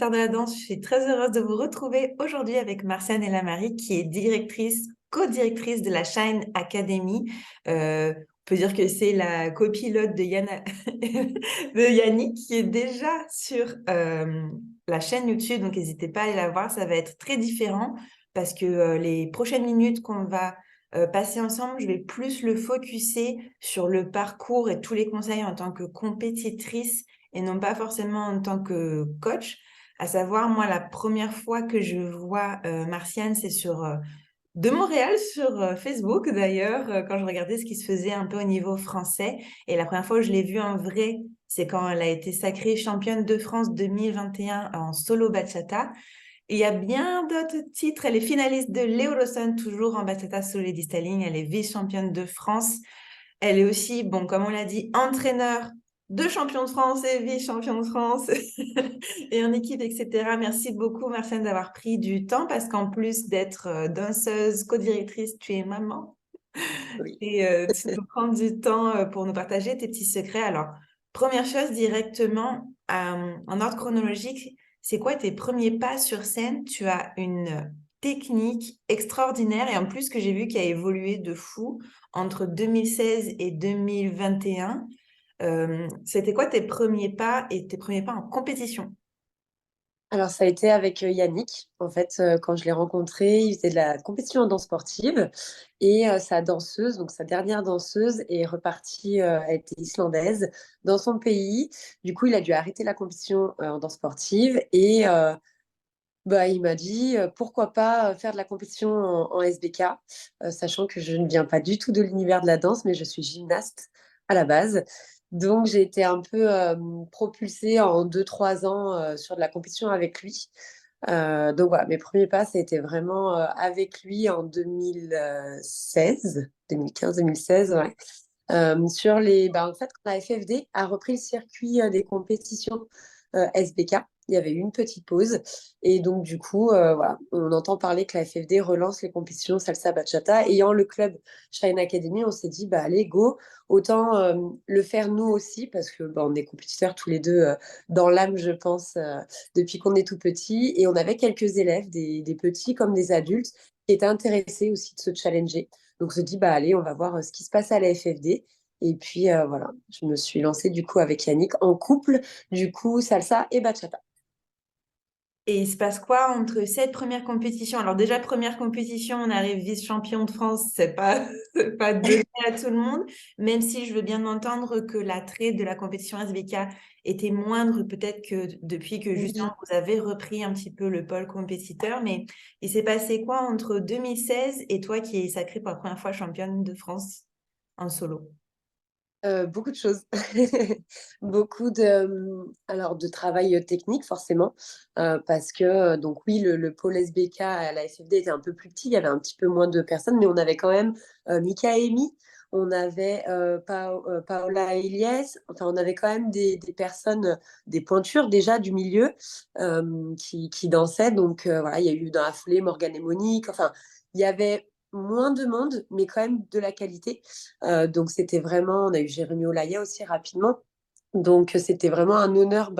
acteurs de la danse. Je suis très heureuse de vous retrouver aujourd'hui avec Marciane Elamarie, qui est co-directrice de la Shine Academy. On peut dire que c'est la copilote de, de Yannick, qui est déjà sur la chaîne YouTube. Donc, n'hésitez pas à aller la voir. Ça va être très différent parce que les prochaines minutes qu'on va passer ensemble, je vais plus le focuser sur le parcours et tous les conseils en tant que compétitrice et non pas forcément en tant que coach. À savoir, moi, la première fois que je vois Marciane, c'est de Montréal sur Facebook d'ailleurs, quand je regardais ce qui se faisait un peu au niveau français. Et la première fois où je l'ai vue en vrai, c'est quand elle a été sacrée championne de France 2021 en solo bachata. Et il y a bien d'autres titres. Elle est finaliste de l'Eurosun, toujours en bachata solo lady styling. Elle est vice-championne de France. Elle est aussi, bon, comme on l'a dit, entraîneur de champion de France et vice-champion de France et en équipe, etc. Merci beaucoup, Marcène, d'avoir pris du temps parce qu'en plus d'être danseuse, co-directrice, tu es maman Oui. et tu nous prends du temps pour nous partager tes petits secrets. Alors, première chose, directement, en ordre chronologique, c'est quoi tes premiers pas sur scène? Tu as une technique extraordinaire et en plus que j'ai vu qui a évolué de fou entre 2016 et 2021. C'était quoi tes premiers pas et tes premiers pas en compétition? Alors, ça a été avec Yannick. En fait, quand je l'ai rencontré, il faisait de la compétition en danse sportive et sa danseuse, donc sa dernière danseuse, est repartie, elle était islandaise, dans son pays. Du coup, il a dû arrêter la compétition en danse sportive et il m'a dit pourquoi pas faire de la compétition en SBK, sachant que je ne viens pas du tout de l'univers de la danse, mais je suis gymnaste à la base. Donc, j'ai été un peu propulsée en 2 3 ans sur de la compétition avec lui. Donc voilà, mes premiers pas, ça a été vraiment avec lui en 2016, 2015-2016, ouais. En fait, quand la FFD a repris le circuit des compétitions SBK, il y avait eu une petite pause. Et donc, du coup, voilà, on entend parler que la FFD relance les compétitions salsa bachata. Ayant le club Shine Academy, on s'est dit, bah, allez, go, autant le faire nous aussi, parce que on est compétiteurs tous les deux dans l'âme, je pense, depuis qu'on est tout petit. Et on avait quelques élèves, des petits comme des adultes, qui étaient intéressés aussi de se challenger. Donc, on se dit, bah, allez, on va voir ce qui se passe à la FFD. Et puis, voilà, je me suis lancée du coup avec Yannick en couple, du coup, salsa et bachata. Et il se passe quoi entre cette première compétition? Alors déjà, première compétition, on arrive vice-champion de France, c'est pas, c'est pas donné à tout le monde, même si je veux bien entendre que l'attrait de la compétition SBK était moindre peut-être que depuis que justement Oui. vous avez repris un petit peu le pôle compétiteur, mais il s'est passé quoi entre 2016 et toi qui es sacrée pour la première fois championne de France en solo? Beaucoup de choses. Beaucoup alors de travail technique forcément, parce que donc oui, le pôle SBK à la FFD était un peu plus petit, il y avait un petit peu moins de personnes, mais on avait quand même Mika et Amy, on avait Paola et Elias, enfin on avait quand même des personnes, des pointures déjà du milieu qui dansaient. Donc voilà, il y a eu dans la foulée Morgane et Monique, enfin il y avait moins de monde, mais quand même de la qualité. Donc c'était vraiment, on a eu Jérémy Olaya aussi rapidement. Donc c'était vraiment un honneur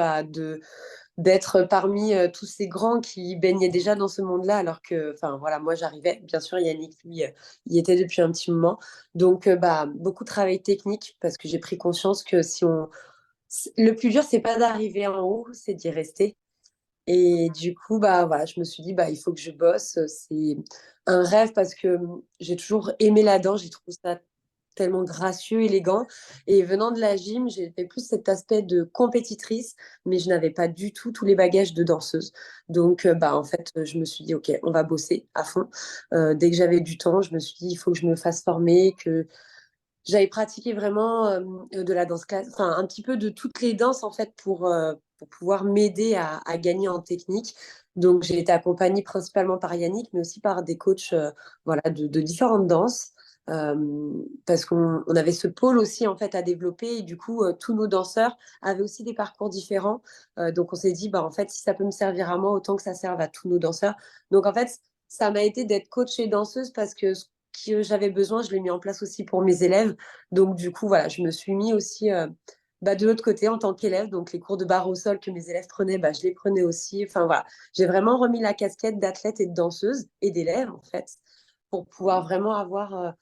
d'être parmi tous ces grands qui baignaient déjà dans ce monde-là, alors que, enfin voilà, moi j'arrivais. Bien sûr, Yannick, lui, y était depuis un petit moment. Donc beaucoup de travail technique parce que j'ai pris conscience que si on, le plus dur, c'est pas d'arriver en haut, c'est d'y rester. Et du coup, voilà, je me suis dit, il faut que je bosse. C'est un rêve parce que j'ai toujours aimé la danse. J'ai trouvé ça tellement gracieux, élégant. Et venant de la gym, j'ai fait plus cet aspect de compétitrice, mais je n'avais pas du tout tous les bagages de danseuse. Donc, en fait, je me suis dit, OK, on va bosser à fond. Dès que j'avais du temps, je me suis dit, il faut que je me fasse former, que j'avais pratiqué vraiment de la danse classique, enfin un petit peu de toutes les danses en fait pour pouvoir m'aider à gagner en technique. Donc j'ai été accompagnée principalement par Yannick, mais aussi par des coachs voilà, de différentes danses. Parce qu'on avait ce pôle aussi en fait à développer et du coup tous nos danseurs avaient aussi des parcours différents. Donc on s'est dit en fait si ça peut me servir à moi autant que ça serve à tous nos danseurs. Donc en fait ça m'a été d'être coach et danseuse parce que que j'avais besoin, je l'ai mis en place aussi pour mes élèves. Donc, du coup, voilà, je me suis mis aussi de l'autre côté, en tant qu'élève, donc les cours de barre au sol que mes élèves prenaient, je les prenais aussi. Enfin voilà, j'ai vraiment remis la casquette d'athlète et de danseuse et d'élève en fait, pour pouvoir vraiment avoir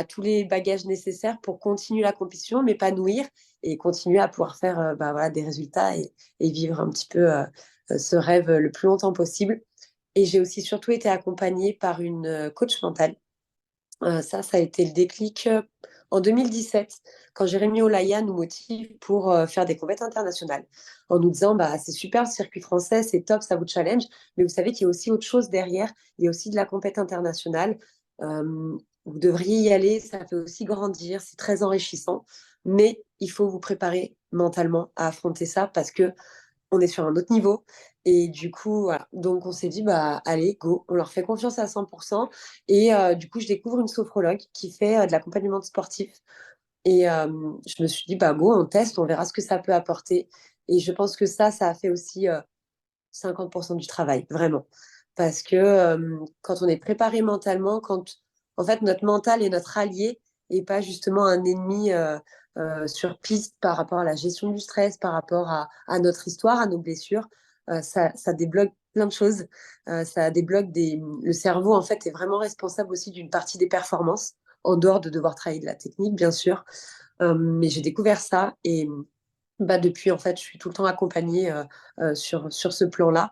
tous les bagages nécessaires pour continuer la compétition, m'épanouir et continuer à pouvoir faire voilà, des résultats et vivre un petit peu ce rêve le plus longtemps possible. Et j'ai aussi surtout été accompagnée par une coach mentale. Ça a été le déclic en 2017, quand Jérémy Olaya nous motive pour faire des compétitions internationales, en nous disant c'est super le circuit français, c'est top, ça vous challenge, mais vous savez qu'il y a aussi autre chose derrière, il y a aussi de la compétition internationale. Vous devriez y aller, ça fait aussi grandir, c'est très enrichissant, mais il faut vous préparer mentalement à affronter ça parce que on est sur un autre niveau. Et du coup, voilà. Donc, on s'est dit, allez, go, on leur fait confiance à 100%. Et du coup, je découvre une sophrologue qui fait de l'accompagnement de sportifs. Et je me suis dit, go, on teste, on verra ce que ça peut apporter. Et je pense que ça a fait aussi 50% du travail, vraiment. Parce que quand on est préparé mentalement, quand en fait notre mental est notre allié et pas justement un ennemi sur piste par rapport à la gestion du stress, par rapport à notre histoire, à nos blessures, ça débloque plein de choses. Ça débloque Le cerveau, en fait, est vraiment responsable aussi d'une partie des performances, en dehors de devoir travailler de la technique, bien sûr. Mais j'ai découvert ça et depuis, en fait, je suis tout le temps accompagnée sur ce plan-là.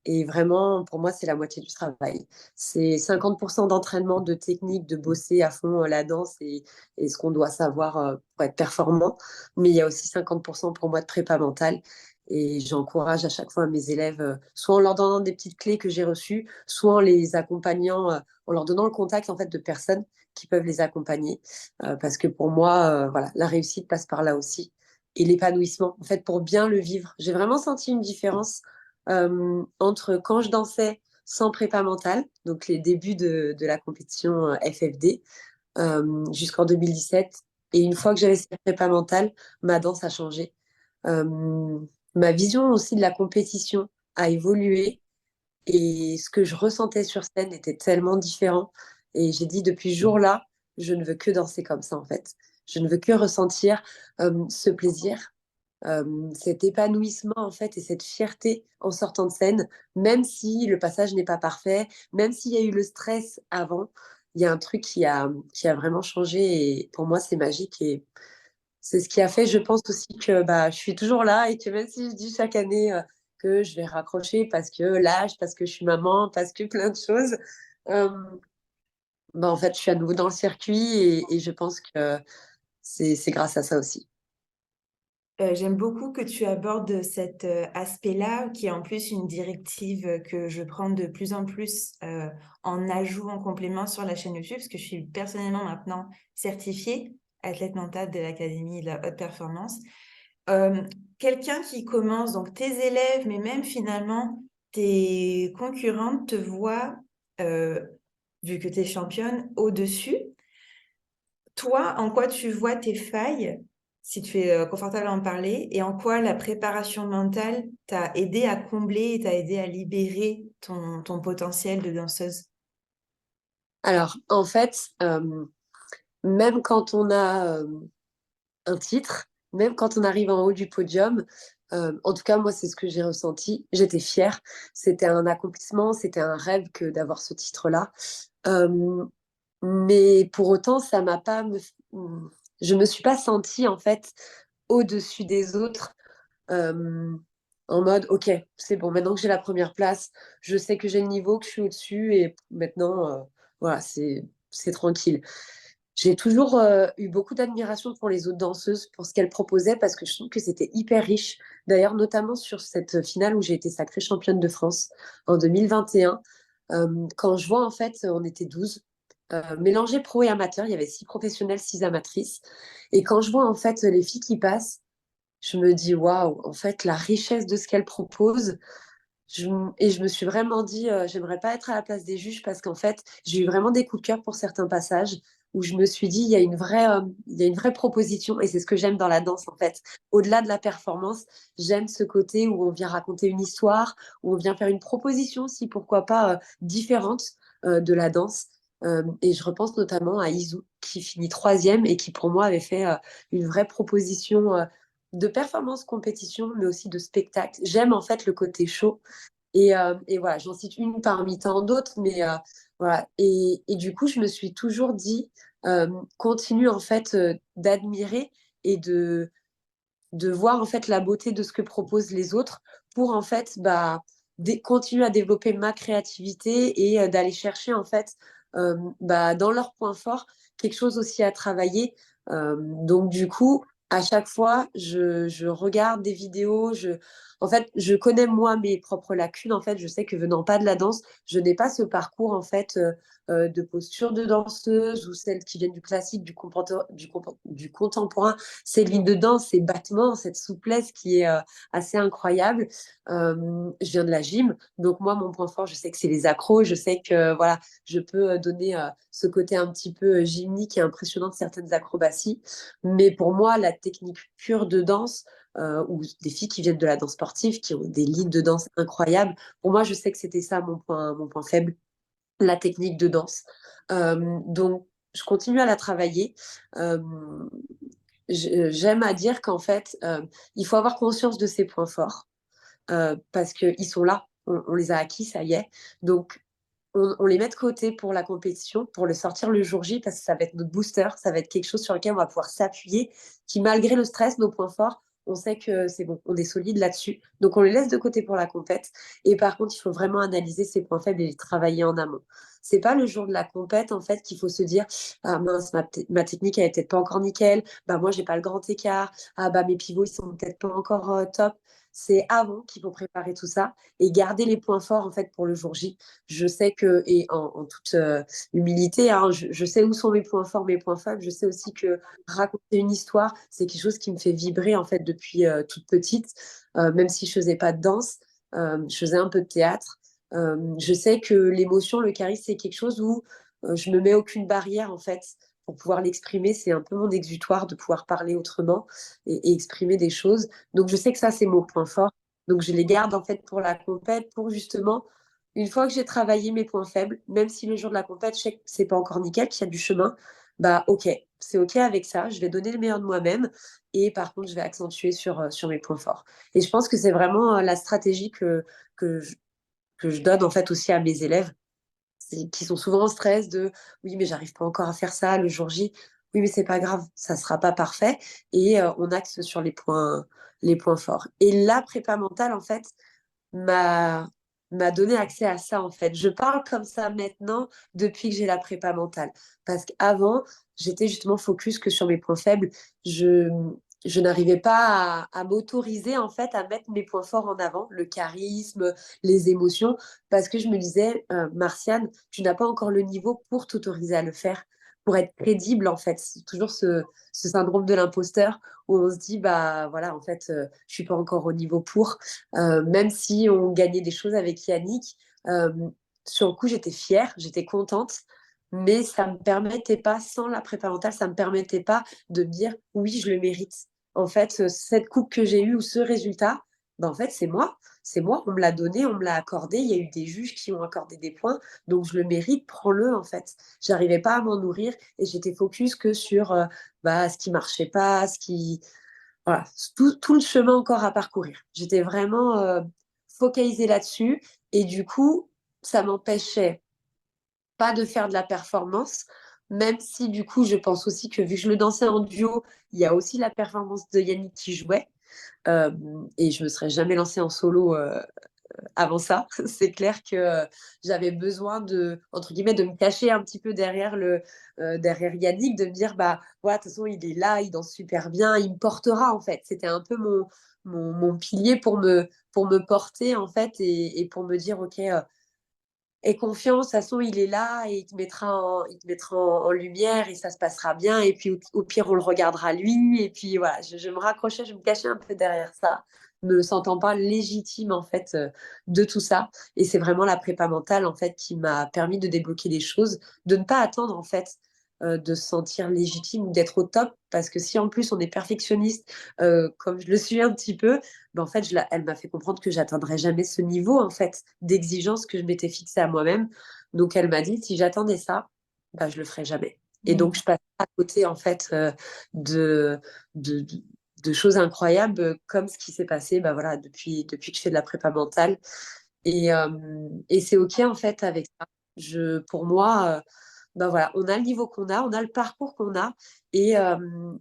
Et vraiment, pour moi, c'est la moitié du travail. C'est 50% d'entraînement, de technique, de bosser à fond la danse et ce qu'on doit savoir pour être performant. Mais il y a aussi 50% pour moi de prépa mentale. Et j'encourage à chaque fois mes élèves, soit en leur donnant des petites clés que j'ai reçues, soit en les accompagnant, en leur donnant le contact en fait, de personnes qui peuvent les accompagner. Parce que pour moi, voilà, la réussite passe par là aussi et l'épanouissement, en fait, pour bien le vivre. J'ai vraiment senti une différence entre quand je dansais sans prépa mentale, donc les débuts de la compétition FFD, jusqu'en 2017. Et une fois que j'avais cette prépa mentale, ma danse a changé. Euh, Ma vision aussi de la compétition a évolué et ce que je ressentais sur scène était tellement différent. Et j'ai dit, depuis ce jour-là, je ne veux que danser comme ça, en fait. Je ne veux que ressentir ce plaisir, cet épanouissement, en fait, et cette fierté en sortant de scène, même si le passage n'est pas parfait, même s'il y a eu le stress avant, il y a un truc qui a vraiment changé. Et pour moi, c'est magique. Et c'est ce qui a fait, je pense aussi que je suis toujours là et que même si je dis chaque année que je vais raccrocher parce que l'âge, parce que je suis maman, parce que plein de choses, euh, en fait, je suis à nouveau dans le circuit et je pense que c'est grâce à ça aussi. J'aime beaucoup que tu abordes cet aspect-là, qui est en plus une directive que je prends de plus en plus en ajout, en complément sur la chaîne YouTube, parce que je suis personnellement maintenant certifiée athlète mentale de l'Académie de la haute performance. Euh, Quelqu'un qui commence, donc tes élèves, mais même finalement tes concurrentes te voient, euh, vu que tu es championne, au-dessus. Toi, en quoi tu vois tes failles, si tu es confortable à en parler, et en quoi la préparation mentale t'a aidé à combler et t'a aidé à libérer ton potentiel de danseuse? Alors, en fait, même quand on a un titre, même quand on arrive en haut du podium, en tout cas, moi, c'est ce que j'ai ressenti. J'étais fière. C'était un accomplissement, c'était un rêve que d'avoir ce titre-là. Euh, mais pour autant, ça m'a pas. Je me suis pas sentie en fait au-dessus des autres. euh, En mode, ok, c'est bon. Maintenant que j'ai la première place, je sais que j'ai le niveau, que je suis au-dessus, et maintenant, voilà, c'est tranquille. J'ai toujours eu beaucoup d'admiration pour les autres danseuses, pour ce qu'elles proposaient, parce que je trouve que c'était hyper riche. D'ailleurs, notamment sur cette finale où j'ai été sacrée championne de France en 2021. Quand je vois, en fait, on était 12, mélangés pro et amateurs. Il y avait 6 professionnels, 6 amatrices. Et quand je vois, en fait, les filles qui passent, je me dis, waouh, en fait, la richesse de ce qu'elles proposent. Et je me suis vraiment dit, j'aimerais pas être à la place des juges parce qu'en fait, j'ai eu vraiment des coups de cœur pour certains passages où je me suis dit, il y a une vraie proposition et c'est ce que j'aime dans la danse en fait. Au-delà de la performance, j'aime ce côté où on vient raconter une histoire, où on vient faire une proposition, si pourquoi pas différente de la danse. Et je repense notamment à Isou qui finit troisième et qui pour moi avait fait une vraie proposition de performance compétition, mais aussi de spectacle. J'aime en fait le côté show. Et voilà, j'en cite une parmi tant d'autres, mais voilà. Et du coup, je me suis toujours dit, continue en fait d'admirer et de voir en fait la beauté de ce que proposent les autres pour en fait continuer à développer ma créativité et d'aller chercher en fait dans leurs points forts quelque chose aussi à travailler. Donc du coup, à chaque fois, je regarde des vidéos, en fait, je connais moi mes propres lacunes. En fait, je sais que venant pas de la danse, je n'ai pas ce parcours en fait de posture de danseuse ou celles qui viennent du classique, du contemporain, ces lignes de danse, ces battements, cette souplesse qui est assez incroyable. Je viens de la gym, donc moi, mon point fort, je sais que c'est les accros. Je sais que voilà, je peux donner ce côté un petit peu gymnique et impressionnant de certaines acrobaties. Mais pour moi, la technique pure de danse, ou des filles qui viennent de la danse sportive, qui ont des lignes de danse incroyables, pour moi, je sais que c'était ça mon point faible, la technique de danse. Donc, je continue à la travailler. Euh, J'aime à dire qu'en fait, il faut avoir conscience de ses points forts parce qu'ils sont là, on les a acquis, ça y est. Donc, on les met de côté pour la compétition, pour le sortir le jour J, parce que ça va être notre booster, ça va être quelque chose sur lequel on va pouvoir s'appuyer, qui malgré le stress, nos points forts, on sait que c'est bon, on est solide là-dessus. Donc on les laisse de côté pour la compète. Et par contre, il faut vraiment analyser ses points faibles et les travailler en amont. C'est pas le jour de la compète, en fait, qu'il faut se dire, ah mince, ma technique, elle est peut-être pas encore nickel, bah moi, j'ai pas le grand écart, ah bah mes pivots, ils sont peut-être pas encore top. C'est avant qu'il faut préparer tout ça et garder les points forts, en fait, pour le jour J. Je sais que, et en toute humilité, hein, je sais où sont mes points forts, mes points faibles. Je sais aussi que raconter une histoire, c'est quelque chose qui me fait vibrer en fait depuis toute petite. Même si je faisais pas de danse, je faisais un peu de théâtre. Je sais que l'émotion, le charisme, c'est quelque chose où je me mets aucune barrière en fait pour pouvoir l'exprimer. C'est un peu mon exutoire de pouvoir parler autrement et exprimer des choses. Donc je sais que ça, c'est mon point fort. Donc je les garde en fait pour la compète, pour justement une fois que j'ai travaillé mes points faibles, même si le jour de la compète, je sais que c'est pas encore nickel, qu'il y a du chemin, bah ok, c'est ok avec ça, je vais donner le meilleur de moi-même et par contre, je vais accentuer sur mes points forts. Et je pense que c'est vraiment la stratégie que je, que je donne en fait aussi à mes élèves, qui sont souvent en stress de oui, mais j'arrive pas encore à faire ça le jour J. Oui, mais c'est pas grave, ça sera pas parfait et on axe sur les points forts. Et la prépa mentale, en fait, m'a m'a donné accès à ça en fait. Je parle comme ça maintenant depuis que j'ai la prépa mentale. Parce qu'avant, j'étais justement focus que sur mes points faibles. Je, je n'arrivais pas à m'autoriser en fait à mettre mes points forts en avant, le charisme, les émotions, parce que je me disais, Martiane, tu n'as pas encore le niveau pour t'autoriser à le faire, pour être crédible en fait. C'est toujours ce syndrome de l'imposteur où on se dit, bah voilà, en fait, je suis pas encore au niveau pour. Même si on gagnait des choses avec Yannick, euh, sur le coup, j'étais fière, j'étais contente, mais ça me permettait pas, sans la prépa mentale, ça me permettait pas de me dire oui, je le mérite. En fait, cette coupe que j'ai eue ou ce résultat, ben en fait, c'est moi, on me l'a donné, on me l'a accordé, il y a eu des juges qui ont accordé des points, donc je le mérite, prends-le en fait. J'arrivais pas à m'en nourrir et j'étais focus que sur ce qui marchait pas, voilà, tout le chemin encore à parcourir. J'étais vraiment focalisée là-dessus et du coup, ça m'empêchait pas de faire de la performance, même si du coup, je pense aussi que vu que je le dansais en duo, il y a aussi la performance de Yannick qui jouait. Euh, et je me serais jamais lancée en solo avant ça. C'est clair que j'avais besoin entre guillemets, de me cacher un petit peu derrière Yannick, de me dire, bah, voilà, de toute façon, il est là, il danse super bien, il me portera, en fait. C'était un peu mon pilier pour me porter, en fait, et pour me dire, OK, aie confiance, de toute façon, il est là et il te mettra en lumière et ça se passera bien. Et puis, au pire, on le regardera lui. Et puis, voilà, je me raccrochais, je me cachais un peu derrière ça, me sentant pas légitime, en fait, de tout ça. Et c'est vraiment la prépa mentale, en fait, qui m'a permis de débloquer les choses, de ne pas attendre, en fait, de se sentir légitime ou d'être au top. Parce que si, en plus, on est perfectionniste, comme je le suis un petit peu, ben, en fait, elle m'a fait comprendre que j'atteindrais jamais ce niveau en fait d'exigence que je m'étais fixé à moi-même. Donc elle m'a dit si j'attendais ça, ben, je le ferais jamais. Et donc Mm. je passe à côté en fait de, de de choses incroyables, comme ce qui s'est passé bah, voilà, depuis que je fais de la prépa mentale. Et c'est OK, en fait, avec ça. Pour moi, bah voilà, on a le niveau qu'on a, on a le parcours qu'on a. Et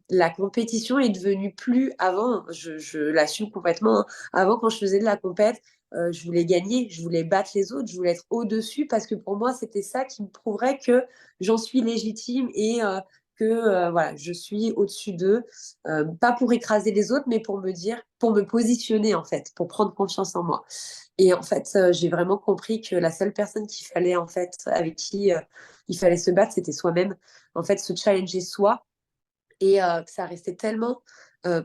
la compétition est devenue plus avant, je l'assume complètement, hein. Avant, quand je faisais de la compète, je voulais gagner, je voulais battre les autres, je voulais être au-dessus parce que pour moi, c'était ça qui me prouverait que j'en suis légitime et que voilà, je suis au-dessus d'eux. Pas pour écraser les autres, mais pour me dire, pour me positionner en fait, pour prendre confiance en moi. Et en fait, j'ai vraiment compris que la seule personne qu'il fallait, en fait, avec qui il fallait se battre, c'était soi-même. En fait, se challenger soi. Et que ça restait tellement.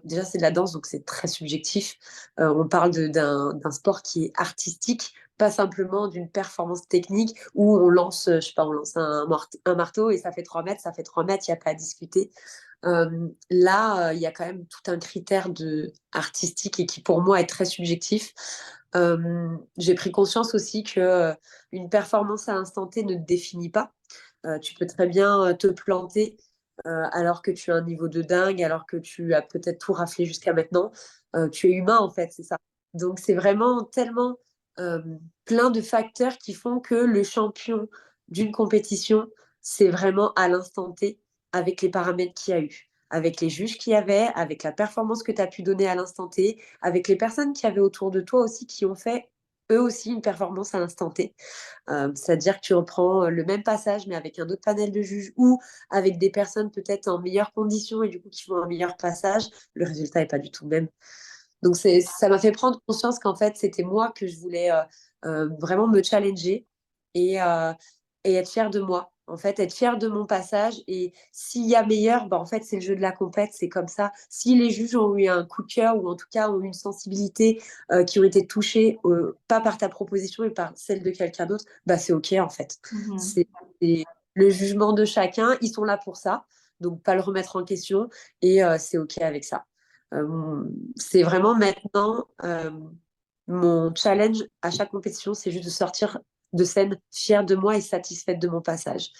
Déjà, c'est de la danse, donc c'est très subjectif. On parle d'un sport qui est artistique, pas simplement d'une performance technique où on lance, je sais pas, on lance un marteau et ça fait 3 mètres, ça fait 3 mètres, il n'y a pas à discuter. Là, il y a quand même tout un critère artistique et qui pour moi est très subjectif. J'ai pris conscience aussi que une performance à l'instant T ne te définit pas. Tu peux très bien te planter alors que tu as un niveau de dingue, alors que tu as peut-être tout raflé jusqu'à maintenant. Tu es humain en fait, c'est ça. Donc c'est vraiment tellement euh, plein de facteurs qui font que le champion d'une compétition, c'est vraiment à l'instant T avec les paramètres qu'il y a eu, avec les juges qu'il y avait, avec la performance que tu as pu donner à l'instant T, avec les personnes qui avaient autour de toi aussi qui ont fait eux aussi une performance à l'instant T. C'est-à-dire que tu reprends le même passage, mais avec un autre panel de juges ou avec des personnes peut-être en meilleures conditions et du coup qui font un meilleur passage, le résultat n'est pas du tout le même. Donc ça m'a fait prendre conscience qu'en fait, c'était moi que je voulais vraiment me challenger et, euh, et être fière de moi. En fait, être fière de mon passage. Et s'il y a meilleur, bah, en fait, c'est le jeu de la compète, c'est comme ça. Si les juges ont eu un coup de cœur ou en tout cas ont eu une sensibilité, qui ont été touchés, pas par ta proposition et par celle de quelqu'un d'autre, bah, c'est OK en fait. Mhm. C'est le jugement de chacun, ils sont là pour ça. Donc, pas le remettre en question et c'est OK avec ça. Euh, c'est vraiment maintenant mon challenge à chaque compétition, c'est juste de sortir de scène fière de moi et satisfaite de mon passage.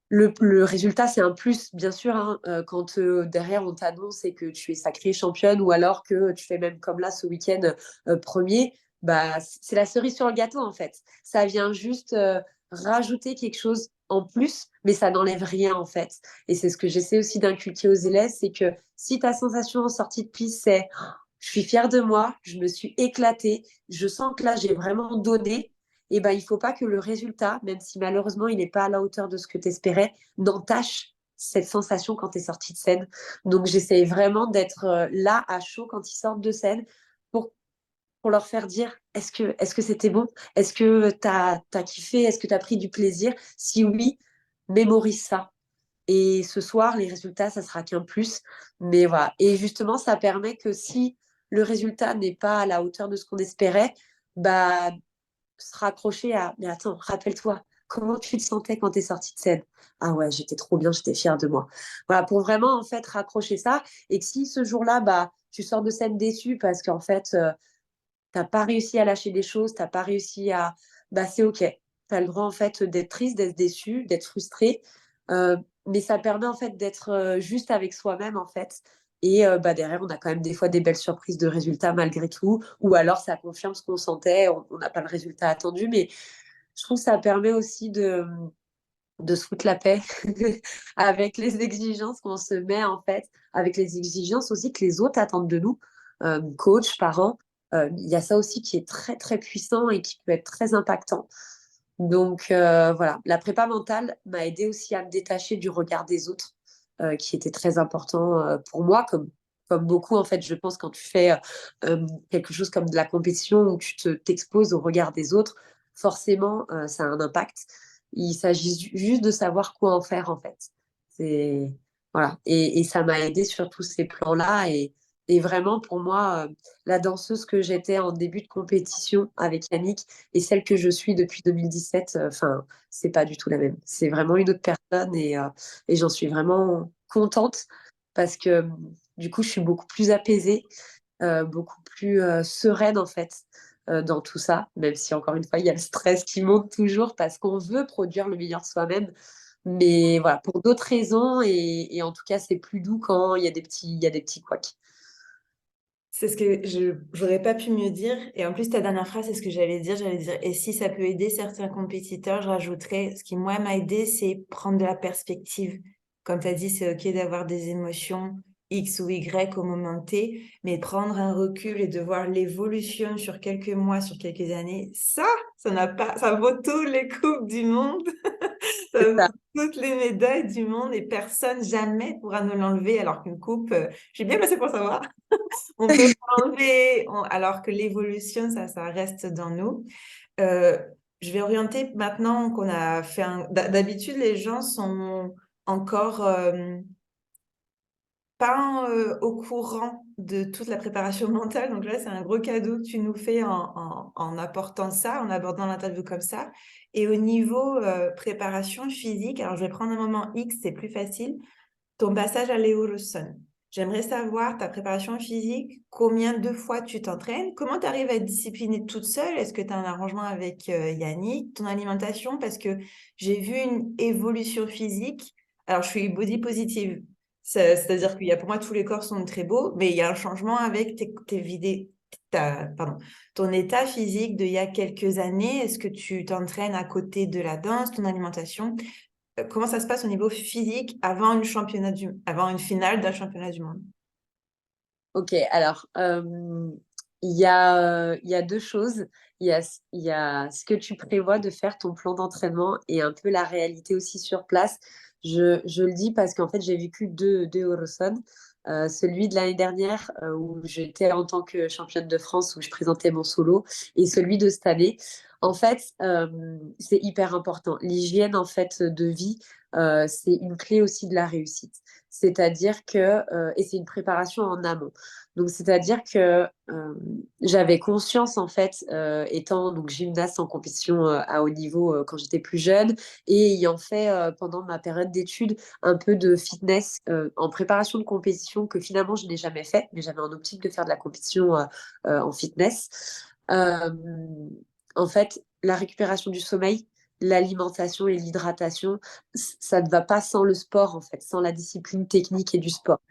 Le résultat, c'est un plus, bien sûr, hein, quand derrière on t'annonce et que tu es sacrée championne ou alors que tu fais même comme là ce week-end premier, bah, c'est la cerise sur le gâteau en fait. Ça vient juste rajouter quelque chose en plus, mais ça n'enlève rien en fait. Et c'est ce que j'essaie aussi d'inculquer aux élèves, c'est que si ta sensation en sortie de piste, c'est je suis fière de moi, je me suis éclatée, je sens que là j'ai vraiment donné, et ben, il ne faut pas que le résultat, même si malheureusement il n'est pas à la hauteur de ce que tu espérais, n'entache cette sensation quand tu es sorti de scène. Donc j'essaie vraiment d'être là à chaud quand ils sortent de scène pour, pour leur faire dire est-ce que c'était bon? Est-ce que tu as kiffé? Est-ce que tu as pris du plaisir? Si oui, mémorise ça. Et ce soir, les résultats, ça sera qu'un plus. Mais voilà. Et justement, ça permet que si le résultat n'est pas à la hauteur de ce qu'on espérait, bah, se raccrocher à mais attends, rappelle-toi, comment tu te sentais quand tu es sortie de scène? Ah ouais, j'étais trop bien, j'étais fière de moi. Voilà, pour vraiment en fait raccrocher ça. Et que si ce jour-là, bah, tu sors de scène déçu parce qu'en fait, t'as pas réussi à lâcher des choses, t'as pas réussi à. Bah, c'est OK. Tu as le droit en fait d'être triste, d'être déçu, d'être frustré. Mais ça permet en fait d'être juste avec soi-même en fait. Et bah, derrière, on a quand même des fois des belles surprises de résultats malgré tout. Ou alors ça confirme ce qu'on sentait, on n'a pas le résultat attendu. Mais je trouve que ça permet aussi de se foutre la paix avec les exigences qu'on se met en fait, avec les exigences aussi que les autres attendent de nous, coach, parents. Il y a ça aussi qui est très très puissant et qui peut être très impactant. Donc voilà, la prépa mentale m'a aidé aussi à me détacher du regard des autres, qui était très important pour moi, comme beaucoup en fait, je pense, quand tu fais quelque chose comme de la compétition où t'exposes au regard des autres, forcément ça a un impact. Il s'agit juste de savoir quoi en faire en fait. C'est voilà, et ça m'a aidé sur tous ces plans-là et vraiment pour moi la danseuse que j'étais en début de compétition avec Yannick et celle que je suis depuis 2017, enfin, c'est pas du tout la même. C'est vraiment une autre personne et j'en suis vraiment contente parce que du coup, je suis beaucoup plus apaisée, beaucoup plus sereine en fait dans tout ça, même si encore une fois, il y a le stress qui monte toujours parce qu'on veut produire le meilleur soi-même. Mais voilà, pour d'autres raisons, et en tout cas, c'est plus doux quand il y a des petits couacs. C'est ce que je j'aurais pas pu mieux dire. Et en plus, ta dernière phrase, c'est ce que j'allais dire. J'allais dire, et si ça peut aider certains compétiteurs, je rajouterais, ce qui, moi, m'a aidé, c'est prendre de la perspective. Comme tu as dit, c'est OK d'avoir des émotions X ou Y au moment T, mais prendre un recul et de voir l'évolution sur quelques mois, sur quelques années, ça n'a pas, ça vaut tous les coupes du monde. C'est Ça vaut ça. toutes les médailles du monde et personne jamais pourra nous l'enlever alors qu'une coupe, je suis bien placée pour savoir. On peut l'enlever, alors que l'évolution, ça reste dans nous. Euh, je vais orienter maintenant qu'on a fait un... D'habitude, les gens sont encore pas au courant de toute la préparation mentale. Donc là, c'est un gros cadeau que tu nous fais en apportant ça, en abordant l'interview comme ça. Et au niveau préparation physique, alors je vais prendre un moment X, c'est plus facile. Ton passage à l'Eurosson. J'aimerais savoir ta préparation physique, combien de fois tu t'entraînes, comment tu arrives à être disciplinée toute seule, est-ce que tu as un arrangement avec Yannick, ton alimentation, parce que j'ai vu une évolution physique. Alors, je suis body positive, c'est-à-dire qu'il y a pour moi tous les corps sont très beaux, mais il y a un changement avec pardon, ton état physique d'il y a quelques années. Est-ce que tu t'entraînes à côté de la danse, ton alimentation? Comment ça se passe au niveau physique avant une finale d'un championnat du monde? Ok, alors, il y a deux choses. Il y a ce que tu prévois de faire, ton plan d'entraînement, et un peu la réalité aussi sur place. Je le dis parce qu'en fait, j'ai vécu deux Eurosons. Celui de l'année dernière, où j'étais en tant que championne de France, où je présentais mon solo, et celui de cette année. En fait, c'est hyper important. L'hygiène, en fait, de vie, c'est une clé aussi de la réussite. C'est-à-dire que, et c'est une préparation en amont. Donc, c'est-à-dire que j'avais conscience, en fait, étant donc gymnaste en compétition à haut niveau quand j'étais plus jeune, et ayant fait pendant ma période d'études un peu de fitness en préparation de compétition que finalement je n'ai jamais fait, mais j'avais en optique de faire de la compétition en fitness. Euh, En fait, la récupération du sommeil, l'alimentation et l'hydratation, ça ne va pas sans le sport, en fait, sans la discipline technique et du sport.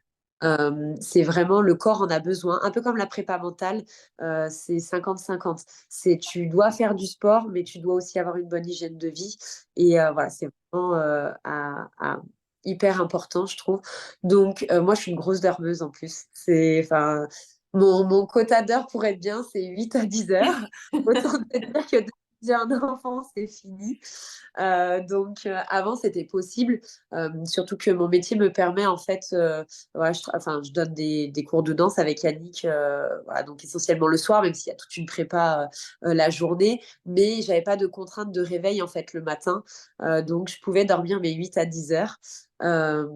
C'est vraiment le corps en a besoin, un peu comme la prépa mentale, c'est 50-50. C'est tu dois faire du sport, mais tu dois aussi avoir une bonne hygiène de vie. Et voilà, c'est vraiment hyper important, je trouve. Donc, moi, je suis une grosse dormeuse en plus. Enfin, mon quota d'heures pour être bien, c'est 8 à 10 heures. Autant te dire que dès que j'ai un enfant, c'est fini. Donc, avant, c'était possible. Surtout que mon métier me permet, en fait, voilà, enfin, je donne des cours de danse avec Yannick, voilà, donc essentiellement le soir, même s'il y a toute une prépa la journée. Mais j'avais pas de contrainte de réveil, en fait, le matin. Donc, je pouvais dormir mes 8 à 10 heures. Euh,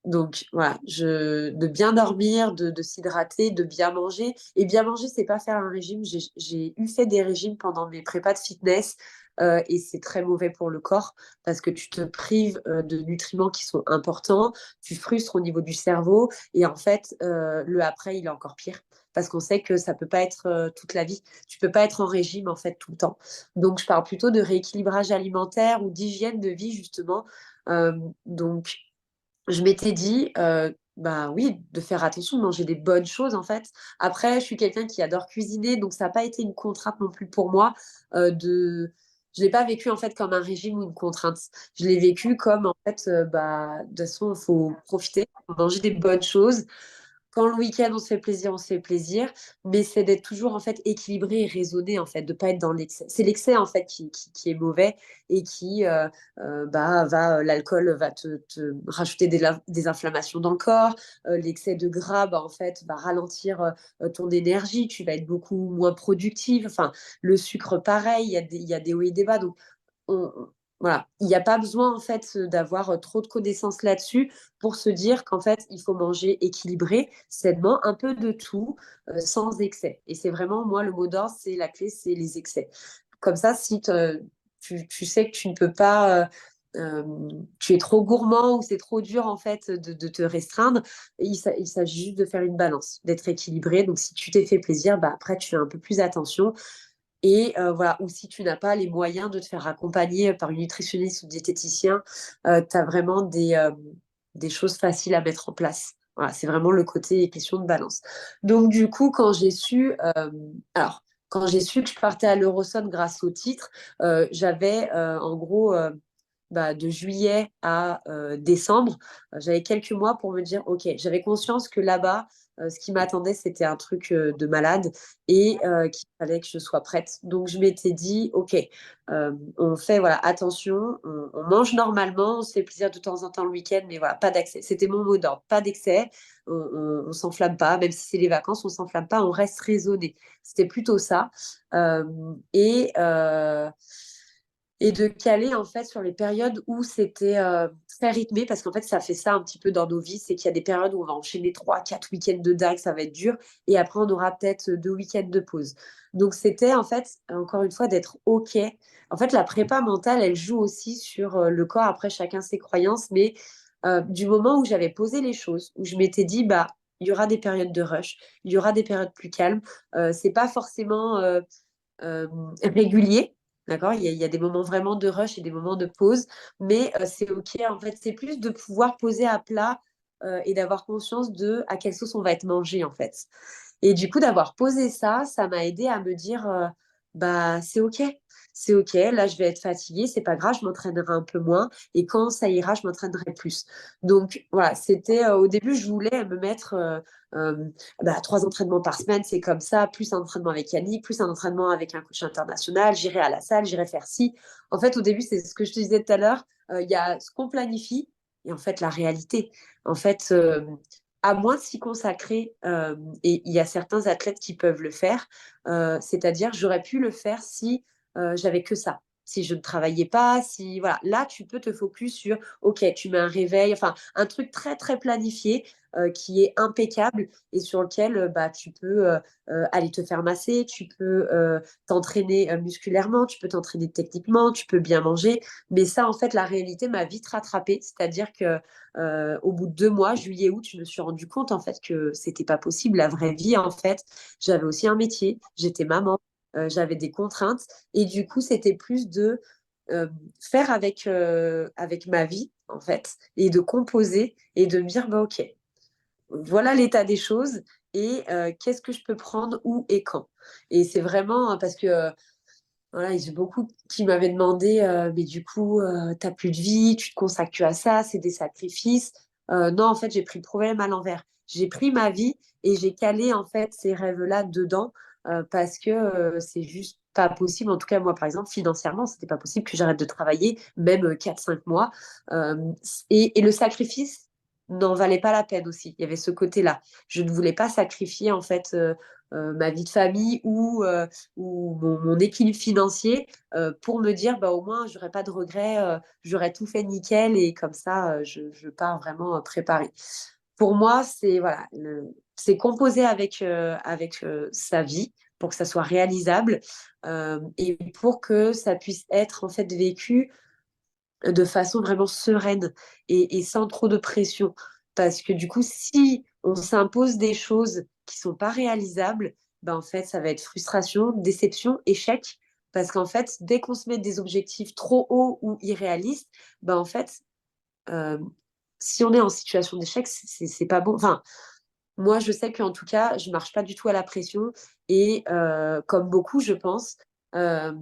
donc voilà, de bien dormir, de s'hydrater, de bien manger. Et bien manger, c'est pas faire un régime. J'ai eu fait des régimes pendant mes prépas de fitness, et c'est très mauvais pour le corps parce que tu te prives de nutriments qui sont importants, tu frustres au niveau du cerveau, et en fait, le après, il est encore pire parce qu'on sait que ça peut pas être toute la vie. Tu peux pas être en régime en fait tout le temps. Donc, je parle plutôt de rééquilibrage alimentaire ou d'hygiène de vie justement. Donc, je m'étais dit, bah oui, de faire attention, de manger des bonnes choses en fait. Après, je suis quelqu'un qui adore cuisiner, donc ça n'a pas été une contrainte non plus pour moi. Je l'ai pas vécu en fait comme un régime ou une contrainte. Je l'ai vécu comme en fait, bah de toute façon, il faut profiter, faut manger des bonnes choses. Quand le week-end on se fait plaisir, on se fait plaisir, mais c'est d'être toujours en fait équilibré et raisonné en fait, de pas être dans l'excès. C'est l'excès en fait qui est mauvais, et qui bah l'alcool va te rajouter des inflammations dans le corps. L'excès de gras, bah, en fait, va ralentir ton énergie. Tu vas être beaucoup moins productive. Enfin, le sucre, pareil, il y a des hauts et des bas. Donc voilà, il n'y a pas besoin en fait d'avoir trop de connaissances là-dessus pour se dire qu'en fait il faut manger équilibré, sainement, un peu de tout, sans excès. Et c'est vraiment, moi, le mot d'ordre, c'est la clé, c'est les excès. Comme ça, si tu sais que tu ne peux pas, tu es trop gourmand ou c'est trop dur en fait de te restreindre, il s'agit juste de faire une balance, d'être équilibré. Donc si tu t'es fait plaisir, bah, après tu fais un peu plus attention. Et voilà, ou si tu n'as pas les moyens de te faire accompagner par une nutritionniste ou diététicien, tu as vraiment des choses faciles à mettre en place. Voilà, c'est vraiment le côté question de balance. Donc, du coup, quand j'ai su que je partais à l'Eurozone grâce au titre, j'avais en gros de juillet à décembre, j'avais quelques mois pour me dire, OK, j'avais conscience que là-bas, ce qui m'attendait, c'était un truc de malade et qu'il fallait que je sois prête. Donc, je m'étais dit, OK, on fait voilà, attention, on mange normalement, on se fait plaisir de temps en temps le week-end, mais voilà, pas d'accès. C'était mon mot d'ordre, pas d'excès, on s'enflamme pas, même si c'est les vacances, on s'enflamme pas, on reste raisonné. C'était plutôt ça. Euh, et, euh, et de caler en fait sur les périodes où c'était très rythmé parce qu'en fait ça fait ça un petit peu dans nos vies, c'est qu'il y a des périodes où on va enchaîner 3 4 week-ends de dingue, ça va être dur et après on aura peut-être 2 week-ends de pause. Donc c'était en fait encore une fois d'être ok. En fait la prépa mentale elle joue aussi sur le corps, après chacun ses croyances, mais du moment où j'avais posé les choses, où je m'étais dit bah il y aura des périodes de rush, il y aura des périodes plus calmes, c'est pas forcément euh, régulier. D'accord, il y a des moments vraiment de rush et des moments de pause, mais c'est OK. En fait, c'est plus de pouvoir poser à plat et d'avoir conscience de à quelle sauce on va être mangé, en fait. Et du coup, d'avoir posé ça, ça m'a aidé à me dire, bah, c'est OK. C'est OK, là, je vais être fatiguée, c'est pas grave, je m'entraînerai un peu moins. Et quand ça ira, je m'entraînerai plus. Donc, voilà, c'était au début, je voulais me mettre 3 entraînements par semaine, c'est comme ça, plus un entraînement avec Yannick, plus un entraînement avec un coach international, j'irai à la salle, j'irai faire ci. En fait, au début, c'est ce que je te disais tout à l'heure, il y a ce qu'on planifie et en fait, la réalité. En fait, à moins de s'y consacrer, et il y a certains athlètes qui peuvent le faire, c'est-à-dire j'aurais pu le faire si j'avais que ça. Si je ne travaillais pas, si voilà, là tu peux te focus sur OK, tu mets un réveil, enfin un truc très très planifié qui est impeccable et sur lequel tu peux aller te faire masser, tu peux t'entraîner musculairement, tu peux t'entraîner techniquement, tu peux bien manger. Mais ça, en fait, la réalité m'a vite rattrapée. C'est-à-dire que au bout de 2 mois, juillet, août, je me suis rendu compte en fait que c'était pas possible. La vraie vie, en fait, j'avais aussi un métier, j'étais maman, j'avais des contraintes et du coup, c'était plus de faire avec ma vie en fait et de composer et de me dire bah ok, voilà l'état des choses et qu'est-ce que je peux prendre où et quand. Et c'est vraiment parce que voilà, j'ai beaucoup qui m'avaient demandé, mais du coup, t'as plus de vie, tu te consacres que à ça, c'est des sacrifices. Non, en fait, j'ai pris le problème à l'envers. J'ai pris ma vie et j'ai calé en fait ces rêves-là dedans parce que c'est juste pas possible. En tout cas, moi, par exemple, financièrement, c'était pas possible que j'arrête de travailler, même 4 5 mois. Euh, et le sacrifice n'en valait pas la peine aussi. Il y avait ce côté-là. Je ne voulais pas sacrifier en fait ma vie de famille ou mon équilibre financier pour me dire bah, au moins j'aurais pas de regrets, j'aurais tout fait nickel et comme ça je pars vraiment préparée. Pour moi, c'est voilà, c'est composer avec sa vie pour que ça soit réalisable et pour que ça puisse être en fait vécu de façon vraiment sereine et sans trop de pression. Parce que du coup, si on s'impose des choses qui sont pas réalisables, ben en fait, ça va être frustration, déception, échec. Parce qu'en fait, dès qu'on se met des objectifs trop hauts ou irréalistes, ben en fait, euh, si on est en situation d'échec, c'est pas bon. Enfin, moi, je sais qu'en tout cas, je marche pas du tout à la pression et comme beaucoup, je pense, euh,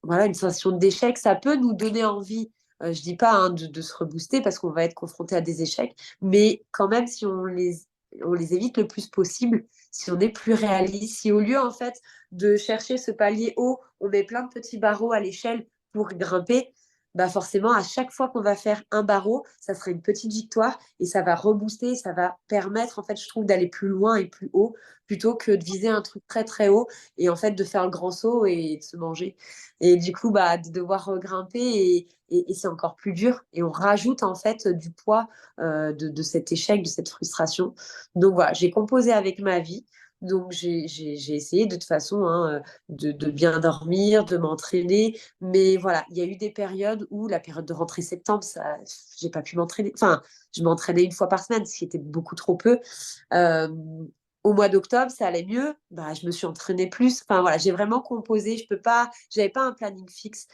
voilà, une sensation d'échec, ça peut nous donner envie. Je dis pas hein, de se rebooster parce qu'on va être confronté à des échecs, mais quand même, si on les évite le plus possible, si on est plus réaliste, si au lieu en fait de chercher ce palier haut, on met plein de petits barreaux à l'échelle pour grimper, bah forcément, à chaque fois qu'on va faire un barreau, ça sera une petite victoire et ça va rebooster, ça va permettre, en fait, je trouve, d'aller plus loin et plus haut plutôt que de viser un truc très, très haut et en fait de faire le grand saut et de se manger. Et du coup, bah, de devoir grimper et c'est encore plus dur et on rajoute en fait du poids de cet échec, de cette frustration. Donc voilà, j'ai composé avec ma vie. Donc j'ai essayé de toute façon hein, de bien dormir, de m'entraîner. Mais voilà, il y a eu des périodes où la période de rentrée septembre, ça, j'ai pas pu m'entraîner. Enfin, je m'entraînais une fois par semaine, ce qui était beaucoup trop peu. Euh, Au mois d'octobre, ça allait mieux. Bah, je me suis entraînée plus. Enfin, voilà, j'ai vraiment composé. J'avais pas un planning fixe.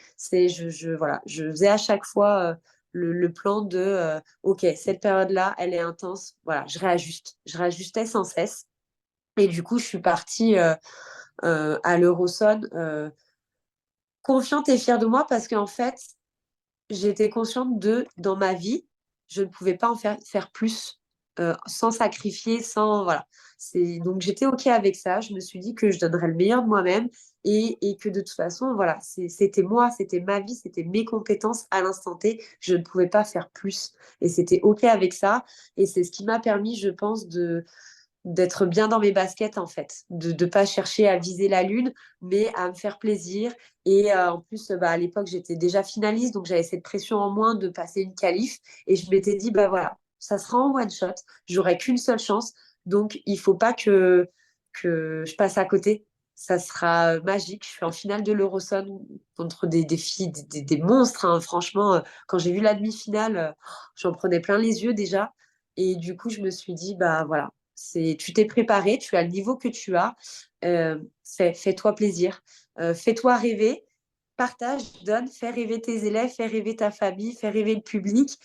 Voilà, je faisais à chaque fois le plan de, OK, cette période-là, elle est intense. Voilà, je réajuste. Je réajustais sans cesse. Et du coup, je suis partie à l'Eurozone confiante et fière de moi parce qu'en fait, j'étais consciente dans ma vie, je ne pouvais pas en faire plus sans sacrifier, sans, voilà. Donc, j'étais OK avec ça. Je me suis dit que je donnerais le meilleur de moi-même et que de toute façon, voilà, c'était moi, c'était ma vie, c'était mes compétences à l'instant T. Je ne pouvais pas faire plus. Et c'était OK avec ça. Et c'est ce qui m'a permis, je pense, d'être bien dans mes baskets en fait, de ne pas chercher à viser la lune, mais à me faire plaisir. Et en plus, bah, à l'époque, j'étais déjà finaliste, donc j'avais cette pression en moins de passer une qualif. Et je m'étais dit, bah voilà, ça sera en one shot, j'aurai qu'une seule chance, donc il faut pas que je passe à côté. Ça sera magique. Je suis en finale de l'Eurozone contre des filles, des monstres. Hein. Franchement, quand j'ai vu la demi-finale, j'en prenais plein les yeux déjà. Et du coup, je me suis dit, bah voilà, tu t'es préparé, tu as le niveau que tu as. Fais-toi plaisir, fais-toi rêver, partage, donne, fais rêver tes élèves, fais rêver ta famille, fais rêver le public.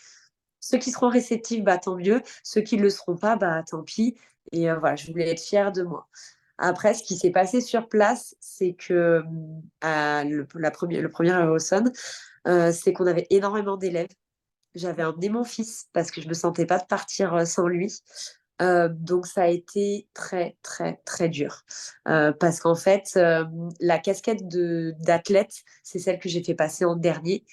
Ceux qui seront réceptifs, bah, tant mieux. Ceux qui ne le seront pas, bah, tant pis. Et voilà, je voulais être fière de moi. Après, ce qui s'est passé sur place, c'est que le premier Eurosone, c'est qu'on avait énormément d'élèves. J'avais emmené mon fils parce que je ne me sentais pas de partir sans lui. Donc ça a été très très très dur parce qu'en fait la casquette d'athlète c'est celle que j'ai fait passer en dernier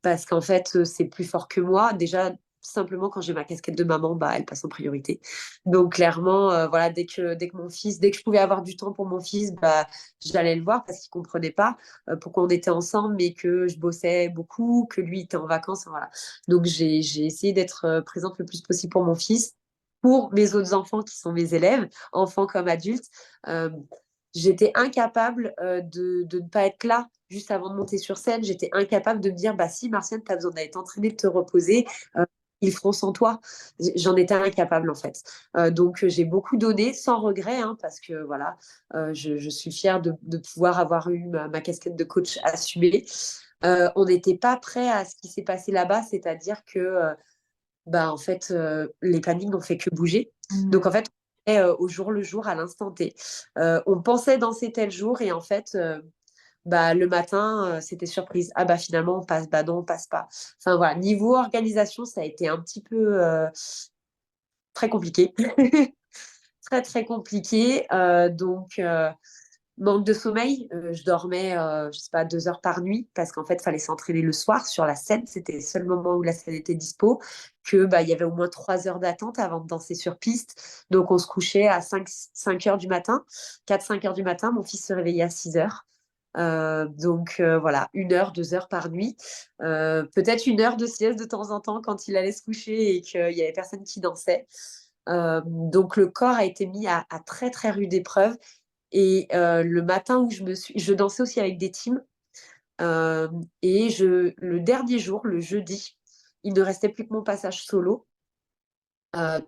parce qu'en fait c'est plus fort que moi déjà simplement quand j'ai ma casquette de maman bah elle passe en priorité donc clairement voilà dès que je pouvais avoir du temps pour mon fils bah j'allais le voir parce qu'il comprenait pas pourquoi on était ensemble mais que je bossais beaucoup que lui était en vacances voilà donc j'ai essayé d'être présente le plus possible pour mon fils pour mes autres enfants qui sont mes élèves, enfants comme adultes. Euh, J'étais incapable de ne pas être là juste avant de monter sur scène. J'étais incapable de me dire, bah si, Martienne, tu as besoin d'aller t'entraîner, de te reposer. Ils feront sans toi. J'en étais incapable en fait. Donc j'ai beaucoup donné sans regret hein, parce que voilà, je suis fière de pouvoir avoir eu ma casquette de coach assumée. On n'était pas prêt à ce qui s'est passé là-bas, c'est-à-dire que bah, en fait, les plannings n'ont fait que bouger. Donc, en fait, on est, au jour le jour, à l'instant T. On pensait danser tel jour et en fait, bah, le matin, c'était surprise. Ah bah finalement, on passe. Bah non, on passe pas. Enfin voilà, niveau organisation, ça a été un petit peu très compliqué. Très, très compliqué. Manque de sommeil, je dormais, je sais pas, 2 heures par nuit parce qu'en fait, il fallait s'entraîner le soir sur la scène. C'était le seul moment où la scène était dispo. Que bah, il y avait au moins 3 heures d'attente avant de danser sur piste. Donc, on se couchait à 5 heures du matin, 4-5 heures du matin. Mon fils se réveillait à 6 heures. Voilà, 1 heure, 2 heures par nuit. Peut-être 1 heure de sieste de temps en temps quand il allait se coucher et qu'il y avait personne qui dansait. Donc le corps a été mis à très très rude épreuve. Et le matin où je dansais aussi avec des teams. Euh, le dernier jour, le jeudi, il ne restait plus que mon passage solo.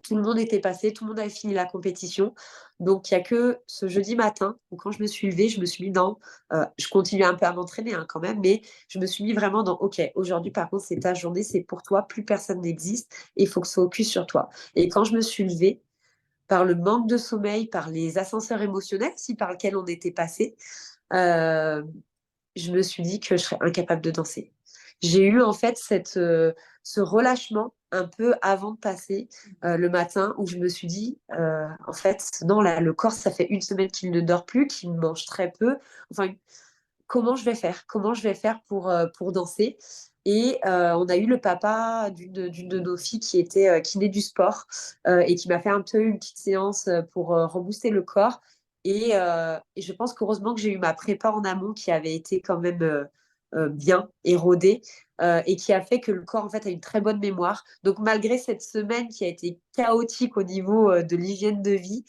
Tout le monde était passé, tout le monde avait fini la compétition. Donc, il n'y a que ce jeudi matin où, quand je me suis levée, je me suis mis dans. Je continuais un peu à m'entraîner hein, quand même, mais je me suis mis vraiment dans OK, aujourd'hui, par contre, c'est ta journée, c'est pour toi, plus personne n'existe et il faut que ce soit focus sur toi. Et quand je me suis levée, par le manque de sommeil, par les ascenseurs émotionnels aussi par lesquels on était passé, euh, je me suis dit que je serais incapable de danser. J'ai eu en fait ce relâchement un peu avant de passer le matin où je me suis dit, en fait, non, là, le corps, ça fait une semaine qu'il ne dort plus, qu'il mange très peu. Enfin, comment je vais faire? Comment je vais faire pour danser? Et on a eu le papa d'une de nos filles qui était kiné du sport et qui m'a fait un peu une petite séance pour rebooster le corps. Et je pense qu'heureusement que j'ai eu ma prépa en amont qui avait été quand même bien érodée et qui a fait que le corps en fait a une très bonne mémoire. Donc malgré cette semaine qui a été chaotique au niveau de l'hygiène de vie,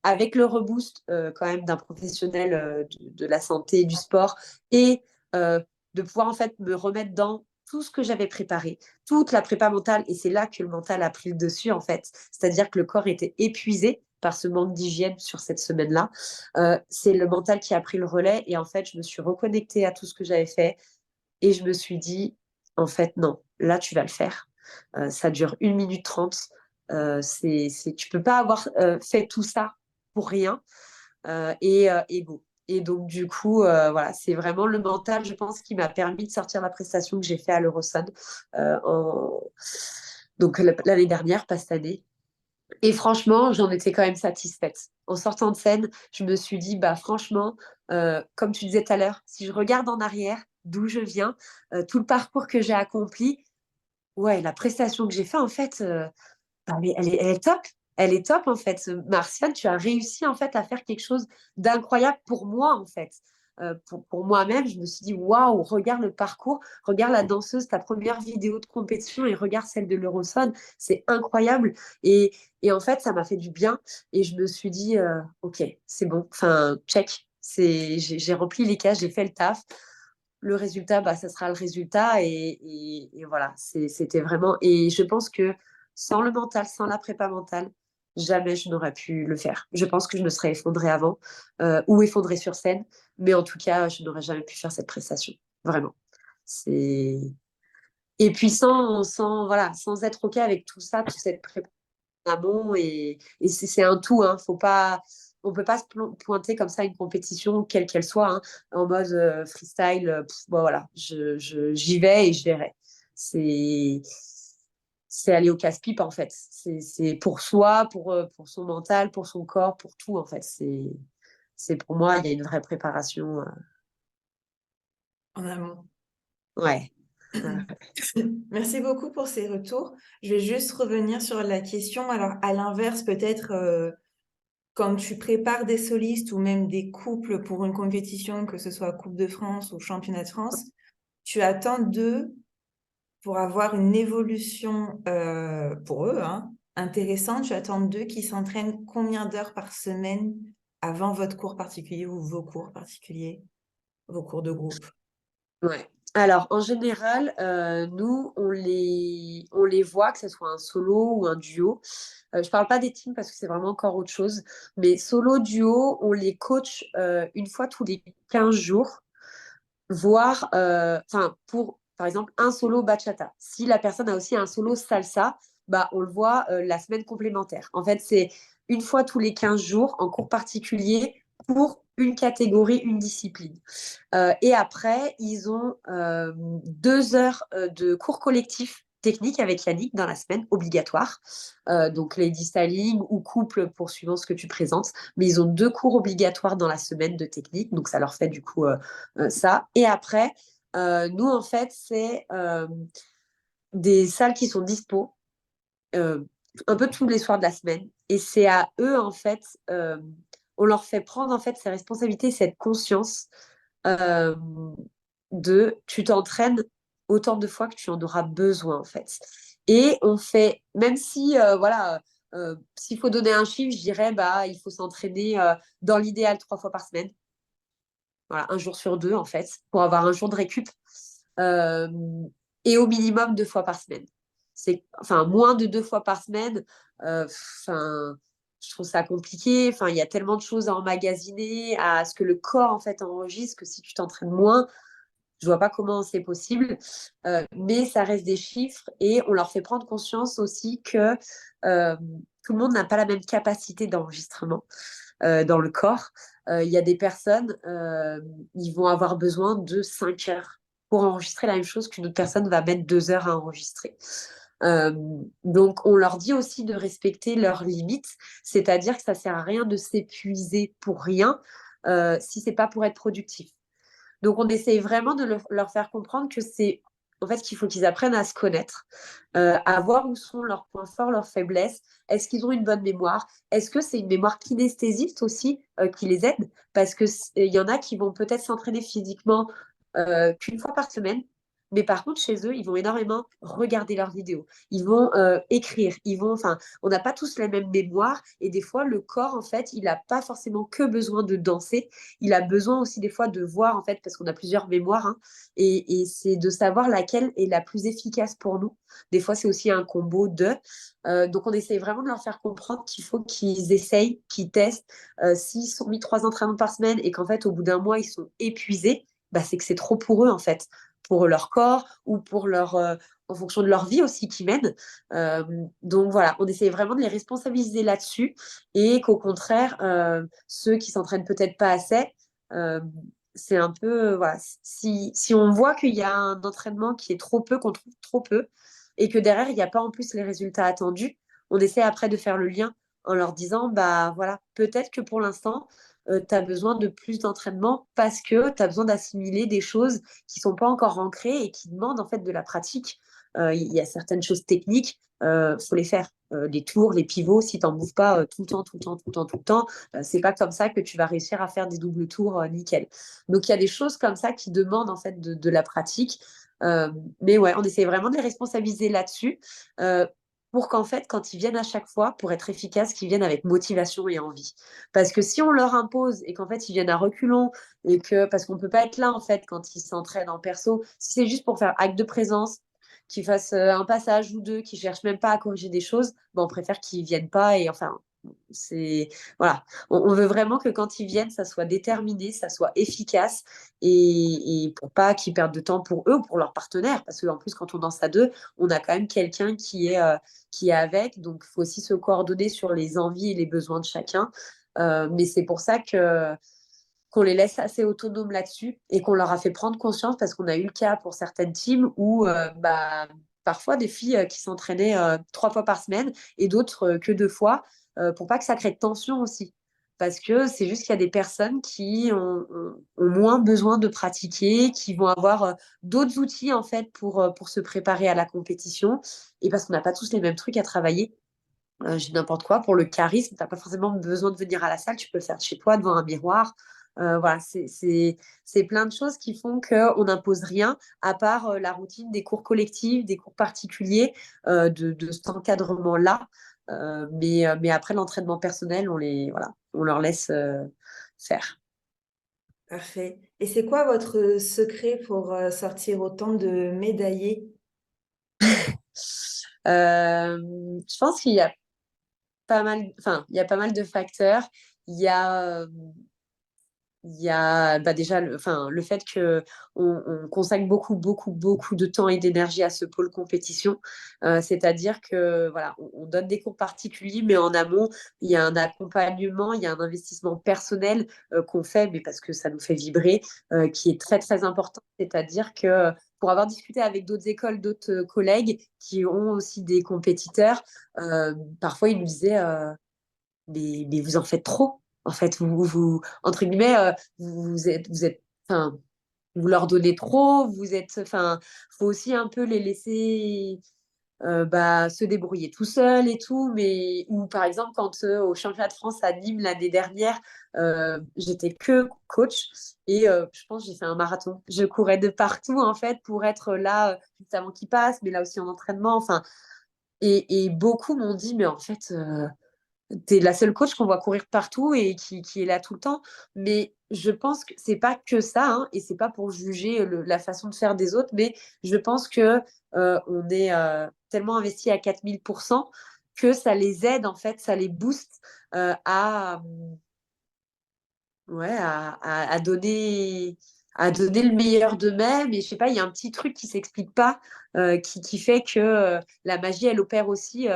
avec le reboost quand même d'un professionnel de la santé et du sport et de pouvoir en fait me remettre dans tout ce que j'avais préparé, toute la prépa mentale, et c'est là que le mental a pris le dessus en fait. C'est-à-dire que le corps était épuisé par ce manque d'hygiène sur cette semaine-là. C'est le mental qui a pris le relais et en fait, je me suis reconnectée à tout ce que j'avais fait et je me suis dit, en fait, non, là, tu vas le faire. Ça dure 1 minute 30. Tu peux pas avoir fait tout ça pour rien et go. Et donc, du coup, voilà, c'est vraiment le mental, je pense, qui m'a permis de sortir la prestation que j'ai fait à l'Eurosun en... donc l'année dernière, pas cette année. Et franchement, j'en étais quand même satisfaite. En sortant de scène, je me suis dit, bah franchement, comme tu disais tout à l'heure, si je regarde en arrière, d'où je viens, tout le parcours que j'ai accompli, ouais, la prestation que j'ai faite, en fait, bah, elle est top. Elle est top, en fait. Martial, tu as réussi, en fait, à faire quelque chose d'incroyable pour moi, en fait. Pour moi-même, je me suis dit, waouh, regarde le parcours, regarde la danseuse, ta première vidéo de compétition et regarde celle de l'Euroson. C'est incroyable. Et en fait, ça m'a fait du bien. Et je me suis dit, OK, c'est bon. Enfin, check. J'ai rempli les cases, j'ai fait le taf. Le résultat, bah, ça sera le résultat. Et voilà, c'était vraiment. Et je pense que sans le mental, sans la prépa mentale, jamais je n'aurais pu le faire. Je pense que je me serais effondrée avant ou effondrée sur scène, mais en tout cas, je n'aurais jamais pu faire cette prestation. Vraiment. C'est... Et puis voilà, sans être OK avec tout ça, toute cette prépa en amont, et c'est un tout. Hein. Faut pas, on peut pas se pointer comme ça à une compétition, quelle qu'elle soit, hein, en mode freestyle. Bon, voilà, j'y vais et je verrai. C'est c'est aller au casse-pipe en fait. C'est pour soi, pour son mental, pour son corps, pour tout en fait. C'est pour moi, il y a une vraie préparation. En amont. Ouais. Ouais. Merci beaucoup pour ces retours. Je vais juste revenir sur la question. Alors, à l'inverse, peut-être quand tu prépares des solistes ou même des couples pour une compétition, que ce soit Coupe de France ou Championnat de France, tu attends d'eux pour avoir une évolution pour eux, hein, intéressante. Tu attends d'eux qu'ils s'entraînent combien d'heures par semaine avant votre cours particulier ou vos cours particuliers, vos cours de groupe? Ouais. Alors, en général, nous, on les voit, que ce soit un solo ou un duo. Je parle pas des teams parce que c'est vraiment encore autre chose. Mais solo, duo, on les coach une fois tous les 15 jours, voire, enfin, pour, par exemple, un solo bachata. Si la personne a aussi un solo salsa, bah, on le voit la semaine complémentaire. En fait, c'est une fois tous les 15 jours en cours particulier pour une catégorie, une discipline. Et après, ils ont 2 heures de cours collectifs techniques avec Yannick dans la semaine, obligatoire. Donc, lady styling ou couple pour suivant ce que tu présentes. Mais ils ont 2 cours obligatoires dans la semaine de technique. Donc, ça leur fait du coup ça. Et après, nous, en fait, c'est des salles qui sont dispo euh, un peu tous les soirs de la semaine. Et c'est à eux, en fait, on leur fait prendre en fait ces responsabilités, cette conscience euh, de tu t'entraînes autant de fois que tu en auras besoin en fait. Et on fait, même si voilà, s'il faut donner un chiffre, je dirais bah il faut s'entraîner dans l'idéal 3 fois par semaine, voilà, un jour sur deux en fait, pour avoir un jour de récup, euh, et au minimum 2 fois par semaine. C'est enfin moins de 2 fois par semaine. Enfin, je trouve ça compliqué. Enfin, il y a tellement de choses à emmagasiner, à ce que le corps en fait enregistre que si tu t'entraînes moins, je vois pas comment c'est possible, mais ça reste des chiffres et on leur fait prendre conscience aussi que tout le monde n'a pas la même capacité d'enregistrement dans le corps. Il y a des personnes, ils vont avoir besoin de 5 heures pour enregistrer la même chose qu'une autre personne va mettre 2 heures à enregistrer. Euh, donc, on leur dit aussi de respecter leurs limites, c'est-à-dire que ça sert à rien de s'épuiser pour rien si c'est pas pour être productif. Donc, on essaye vraiment de leur faire comprendre que c'est en fait qu'il faut qu'ils apprennent à se connaître, à voir où sont leurs points forts, leurs faiblesses. Est-ce qu'ils ont une bonne mémoire? Est-ce que c'est une mémoire kinesthésiste aussi qui les aide? Parce que il y en a qui vont peut-être s'entraîner physiquement qu'une fois par semaine, Mais par contre, chez eux, ils vont énormément regarder leurs vidéos. Ils vont écrire. Enfin, on n'a pas tous la même mémoire. Et des fois, le corps, en fait, il n'a pas forcément que besoin de danser. Il a besoin aussi des fois de voir, en fait, parce qu'on a plusieurs mémoires. Hein, et c'est de savoir laquelle est la plus efficace pour nous. Des fois, c'est aussi un combo de. Donc, on essaye vraiment de leur faire comprendre qu'il faut qu'ils essayent, qu'ils testent. S'ils sont mis 3 entraînements par semaine et qu'en fait, au bout d'un mois, ils sont épuisés, bah, c'est que c'est trop pour eux, en fait, pour leur corps ou pour en fonction de leur vie aussi qu'ils mènent. Euh, donc voilà, on essaie vraiment de les responsabiliser là-dessus et qu'au contraire, ceux qui s'entraînent peut-être pas assez, euh, c'est un peu, voilà, si on voit qu'il y a un entraînement qui est trop peu, qu'on trouve trop peu, et que derrière, il n'y a pas en plus les résultats attendus, on essaie après de faire le lien en leur disant, bah voilà, peut-être que pour l'instant, tu as besoin de plus d'entraînement parce que tu as besoin d'assimiler des choses qui sont pas encore ancrées et qui demandent en fait de la pratique. Il y a certaines choses techniques, faut les faire. Les tours, les pivots, si tu n'en bouffes pas tout le temps, tout le temps, tout le temps, tout le temps, c'est pas comme ça que tu vas réussir à faire des doubles tours nickel. Donc il y a des choses comme ça qui demandent en fait de la pratique. Mais ouais, on essaie vraiment de les responsabiliser là-dessus. Pour qu'en fait, quand ils viennent à chaque fois, pour être efficaces, qu'ils viennent avec motivation et envie. Parce que si on leur impose et qu'en fait, ils viennent à reculons, et que, parce qu'on peut pas être là, en fait, quand ils s'entraînent en perso, si c'est juste pour faire acte de présence, qu'ils fassent un passage ou deux, qu'ils cherchent même pas à corriger des choses, ben, on préfère qu'ils viennent pas. Et enfin, c'est, voilà. On veut vraiment que quand ils viennent, ça soit déterminé, ça soit efficace et pour pas qu'ils perdent de temps pour eux ou pour leur partenaire. Parce qu'en plus, quand on danse à deux, on a quand même quelqu'un qui est avec. Donc, il faut aussi se coordonner sur les envies et les besoins de chacun. Mais c'est pour ça qu'on les laisse assez autonomes là-dessus et qu'on leur a fait prendre conscience parce qu'on a eu le cas pour certaines teams où bah, parfois des filles qui s'entraînaient 3 fois par semaine et d'autres que 2 fois pour pas que ça crée de tension aussi. Parce que c'est juste qu'il y a des personnes qui ont moins besoin de pratiquer, qui vont avoir d'autres outils en fait pour se préparer à la compétition et parce qu'on n'a pas tous les mêmes trucs à travailler. J'ai n'importe quoi. Pour le charisme, tu n'as pas forcément besoin de venir à la salle, tu peux le faire chez toi devant un miroir. Voilà, c'est plein de choses qui font qu'on n'impose rien, à part la routine des cours collectifs, des cours particuliers, de cet encadrement-là. Mais après, l'entraînement personnel, voilà, on leur laisse faire. Parfait. Et c'est quoi votre secret pour sortir autant de médaillés? Je pense qu'il y a pas mal, enfin, il y a pas mal de facteurs. Il y a Il y a bah déjà le fait que on consacre beaucoup, beaucoup, beaucoup de temps et d'énergie à ce pôle compétition. C'est-à-dire que voilà, on donne des cours particuliers, mais en amont, il y a un accompagnement, il y a un investissement personnel qu'on fait, mais parce que ça nous fait vibrer, qui est très, très important. C'est-à-dire que pour avoir discuté avec d'autres écoles, d'autres collègues qui ont aussi des compétiteurs, parfois ils nous disaient mais vous en faites trop. En fait, entre guillemets, enfin, vous leur donnez trop, enfin, faut aussi un peu les laisser bah, se débrouiller tout seul et tout. Mais, ou par exemple, quand au championnat de France à Nîmes l'année dernière, j'étais que coach et je pense que j'ai fait un marathon. Je courais de partout en fait pour être là juste avant qu'il passe, mais là aussi en entraînement. Enfin, et beaucoup m'ont dit, mais en fait, t'es la seule coach qu'on voit courir partout et qui est là tout le temps. Mais je pense que c'est pas que ça, hein, et c'est pas pour juger la façon de faire des autres, mais je pense que on est tellement investi à 4000% que ça les aide, en fait, ça les booste ouais, à donner le meilleur d'eux-mêmes. Et je sais pas, il y a un petit truc qui s'explique pas, qui fait que la magie, elle opère aussi.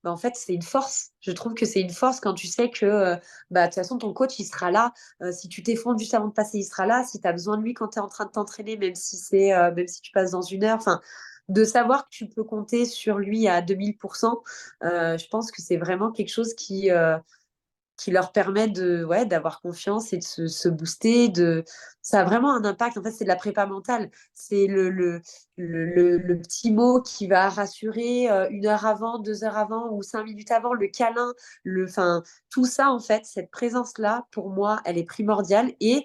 Bah, en fait, c'est une force. Je trouve que c'est une force quand tu sais que bah, de toute façon, ton coach, il sera là. Si tu t'effondres juste avant de passer, il sera là. Si tu as besoin de lui quand tu es en train de t'entraîner, même si tu passes dans 1 heure, enfin, de savoir que tu peux compter sur lui à 2000%, je pense que c'est vraiment quelque chose qui leur permet ouais, d'avoir confiance et de se booster. Ça a vraiment un impact. En fait, c'est de la prépa mentale. C'est le petit mot qui va rassurer 1 heure avant, 2 heures avant ou 5 minutes avant, le câlin, enfin, tout ça, en fait, cette présence-là, pour moi, elle est primordiale. Et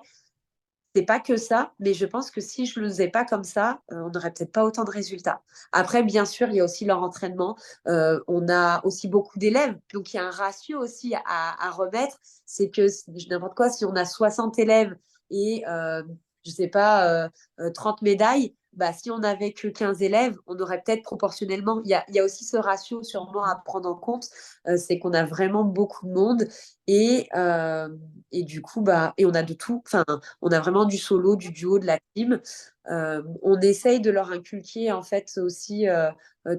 c'est pas que ça, mais je pense que si je le faisais pas comme ça, on n'aurait peut-être pas autant de résultats. Après, bien sûr, il y a aussi leur entraînement. On a aussi beaucoup d'élèves, donc il y a un ratio aussi à remettre. C'est que n'importe quoi, si on a 60 élèves et je sais pas 30 médailles, bah, si on n'avait que 15 élèves, on aurait peut-être proportionnellement. Il y a aussi ce ratio sûrement à prendre en compte, c'est qu'on a vraiment beaucoup de monde et, euh, et du coup, bah, et on a de tout. Enfin, on a vraiment du solo, du duo, de la team. On essaye de leur inculquer en fait aussi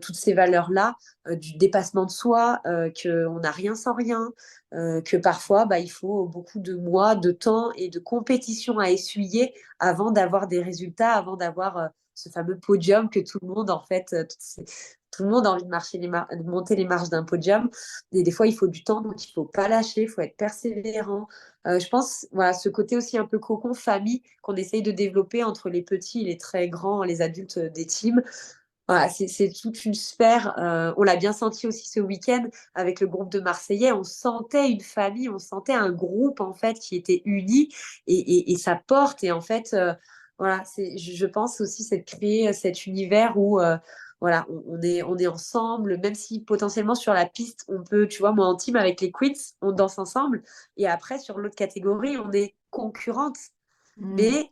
toutes ces valeurs-là, du dépassement de soi, qu'on n'a rien sans rien, que parfois bah, il faut beaucoup de mois, de temps et de compétition à essuyer avant d'avoir des résultats, avant d'avoir ce fameux podium que tout le monde en fait, tout le monde a envie de, de monter les marches d'un podium. Et des fois, il faut du temps, donc il ne faut pas lâcher, il faut être persévérant. Je pense, voilà, ce côté aussi un peu cocon, famille, qu'on essaye de développer entre les petits et les très grands, les adultes des teams. Voilà, c'est toute une sphère. On l'a bien senti aussi ce week-end avec le groupe de Marseillais. On sentait une famille, on sentait un groupe en fait qui était uni et ça porte. Et en fait, voilà, je pense aussi c'est de créer cet univers où voilà, on est ensemble, même si potentiellement sur la piste, on peut, tu vois, moi en team avec les queens, on danse ensemble. Et après, sur l'autre catégorie, on est concurrentes. Mm. Mais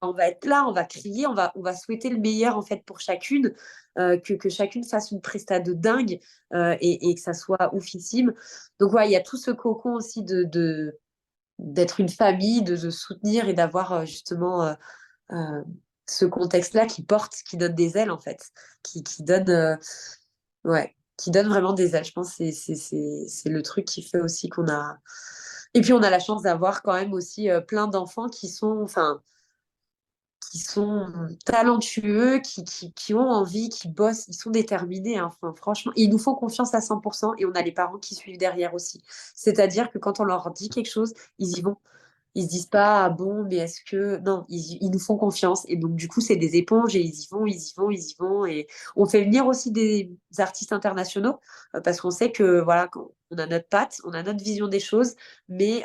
on va être là, on va crier, on va souhaiter le meilleur en fait pour chacune, que chacune fasse une presta de dingue et que ça soit oufissime. Donc ouais, il y a tout ce cocon aussi d'être une famille, de se soutenir et d'avoir justement euh, ce contexte-là qui porte, qui donne des ailes en fait, qui donne, ouais, qui donne vraiment des ailes. Je pense que c'est le truc qui fait aussi qu'on a. Et puis on a la chance d'avoir quand même aussi plein d'enfants qui sont, enfin, qui sont talentueux, qui ont envie, qui bossent, ils sont déterminés, hein. Enfin, franchement, ils nous font confiance à 100% et on a les parents qui suivent derrière aussi. C'est-à-dire que quand on leur dit quelque chose, ils y vont. Ils se disent pas, ah bon, mais est-ce que... Non, ils nous font confiance. Et donc, du coup, c'est des éponges et ils y vont, ils y vont, ils y vont. Et on fait venir aussi des artistes internationaux parce qu'on sait que, voilà, on a notre patte, on a notre vision des choses, mais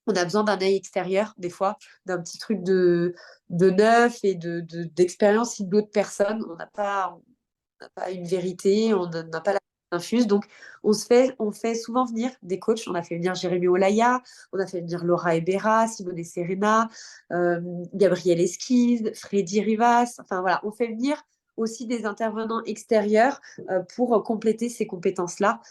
on a besoin d'un œil extérieur, des fois, d'un petit truc de neuf et d'expérience d'autres personnes. On n'a pas une vérité, on n'a pas la infuse. Donc, on fait souvent venir des coachs. On a fait venir Jérémy Olaya, on a fait venir Laura Ebera, Simone Serena, euh, Gabriel Esquisse, Freddy Rivas. Enfin, voilà, on fait venir aussi des intervenants extérieurs pour compléter ces compétences-là,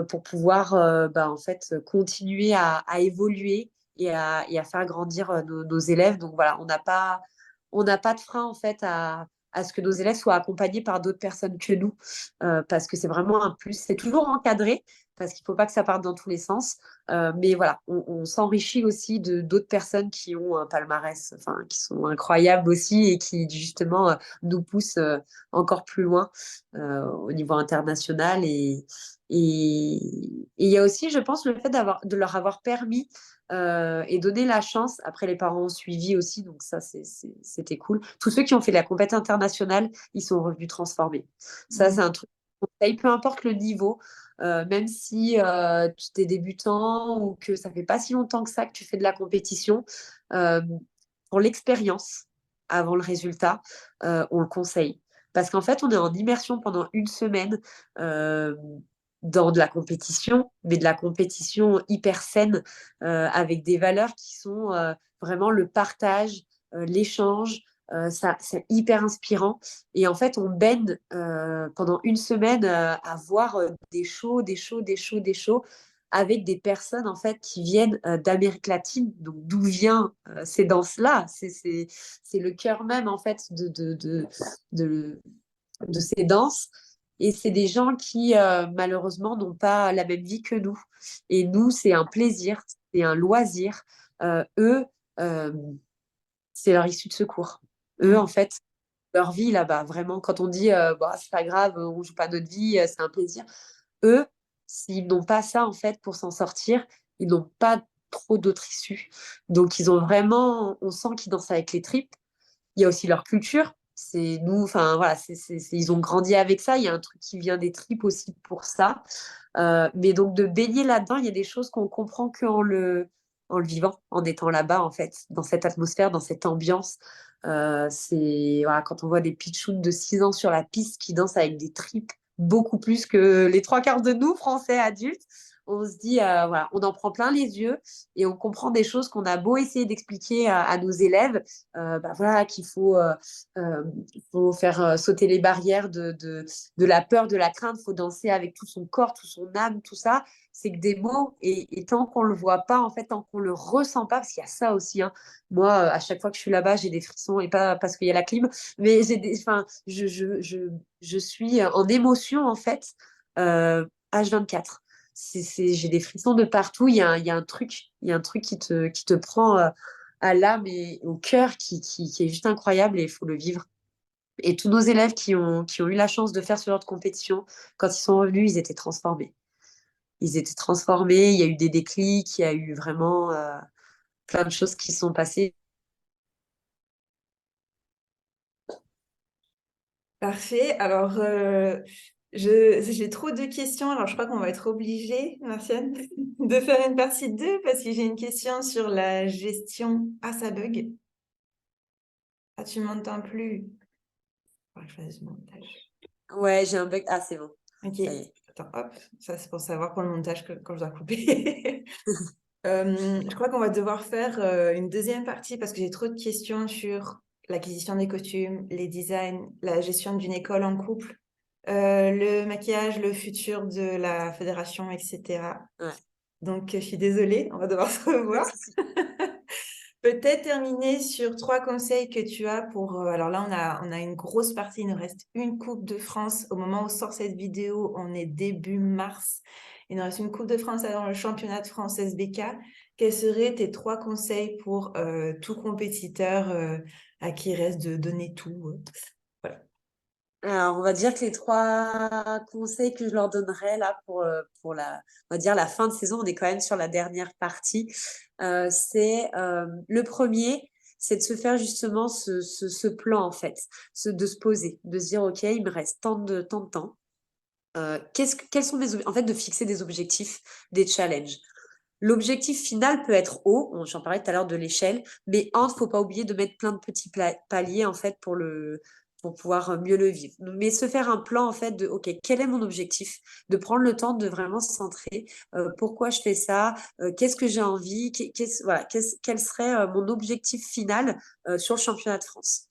pour pouvoir bah, en fait, continuer à évoluer et à faire grandir nos élèves. Donc voilà, on n'a pas de frein en fait à ce que nos élèves soient accompagnés par d'autres personnes que nous, parce que c'est vraiment un plus. C'est toujours encadré, parce qu'il ne faut pas que ça parte dans tous les sens. Mais voilà, on s'enrichit aussi de d'autres personnes qui ont un palmarès, enfin, qui sont incroyables aussi et qui justement nous poussent encore plus loin au niveau international. Et il y a aussi, je pense, le fait de leur avoir permis et donner la chance. Après, les parents ont suivi aussi, donc ça, c'était cool. Tous ceux qui ont fait la compétition internationale, ils sont revenus transformés. Ça, c'est Mm. un truc qu'on conseille, peu importe le niveau, même si tu es débutant ou que ça fait pas si longtemps que ça que tu fais de la compétition, euh, pour l'expérience avant le résultat, on le conseille. Parce qu'en fait, on est en immersion pendant une semaine. euh, dans de la compétition, mais de la compétition hyper saine, avec des valeurs qui sont vraiment le partage, l'échange. Ça, c'est hyper inspirant. Et en fait, on baigne pendant une semaine à voir des shows, des shows, des shows, des shows avec des personnes en fait qui viennent d'Amérique latine, donc d'où vient ces danses-là. C'est le cœur même en fait de, de ces danses. Et c'est des gens qui, malheureusement, n'ont pas la même vie que nous. Et nous, c'est un plaisir, c'est un loisir. Eux, euh, c'est leur issue de secours. Eux, en Mm. fait, leur vie là-bas, vraiment, quand on dit, bah, c'est pas grave, on joue pas notre vie, c'est un plaisir. Eux, s'ils n'ont pas ça, en fait, pour s'en sortir, ils n'ont pas trop d'autres issues. Donc, ils ont vraiment, on sent qu'ils dansent avec les tripes. Il y a aussi leur culture. C'est nous, enfin voilà, ils ont grandi avec ça. Il y a un truc qui vient des tripes aussi pour ça. Mais donc de baigner là-dedans, il y a des choses qu'on comprend qu'en en le vivant, en étant là-bas, en fait, dans cette atmosphère, dans cette ambiance. Voilà, quand on voit des pitchouns de 6 ans sur la piste qui dansent avec des tripes beaucoup plus que les trois quarts de nous, Français adultes, on se dit, voilà, on en prend plein les yeux et on comprend des choses qu'on a beau essayer d'expliquer à nos élèves, voilà, qu'il faut faire sauter les barrières de la peur, de la crainte, il faut danser avec tout son corps, tout son âme, tout ça. C'est que des mots, et tant qu'on le voit pas, en fait, tant qu'on le ressent pas, parce qu'il y a ça aussi, hein. Moi, à chaque fois que je suis là-bas, j'ai des frissons, et pas parce qu'il y a la clim, mais enfin, je suis en émotion, en fait, H24. J'ai des frissons de partout. Il y a un truc, il y a un truc qui te prend à l'âme et au cœur qui est juste incroyable et il faut le vivre. Et tous nos élèves qui ont eu la chance de faire ce genre de compétition, quand ils sont revenus, ils étaient transformés. Ils étaient transformés, il y a eu des déclics, il y a eu vraiment plein de choses qui sont passées. Parfait. Alors, j'ai trop de questions. Alors, je crois qu'on va être obligé, Martiane, de faire une partie 2 parce que j'ai une question sur la gestion. Ah, ça bug. Ah, tu m'entends plus. Faudrait que je fasse du montage. Ouais, j'ai un bug. Ah, c'est bon. Ok. Ça y est. Attends, hop. Ça, c'est pour savoir pour le montage quand je dois couper. Je crois qu'on va devoir faire une deuxième partie parce que j'ai trop de questions sur l'acquisition des costumes, les designs, la gestion d'une école en couple, le maquillage, le futur de la fédération, etc. Ouais, Donc, je suis désolée, on va devoir se pas de revoir. souci. Peut-être terminer sur 3 conseils que tu as pour... alors là, on a une grosse partie, il nous reste une Coupe de France. Au moment où sort cette vidéo, on est début mars. Il nous reste une Coupe de France avant le championnat de France SBK. Quels seraient tes 3 conseils pour tout compétiteur à qui il reste de donner tout voilà. Alors, on va dire que les trois conseils que je leur donnerais là pour on va dire la fin de saison, on est quand même sur la dernière partie. Le premier, c'est de se faire justement ce plan en fait, de se poser, de se dire ok, il me reste tant de temps. Quels sont en fait de fixer des objectifs, des challenges. L'objectif final peut être haut, j'en parlais tout à l'heure de l'échelle, mais faut pas oublier de mettre plein de petits paliers en fait pour pouvoir mieux le vivre. Mais se faire un plan en fait de OK, quel est mon objectif? De prendre le temps de vraiment se centrer. Pourquoi je fais ça? Qu'est-ce que j'ai envie? Voilà, quel serait mon objectif final sur le championnat de France?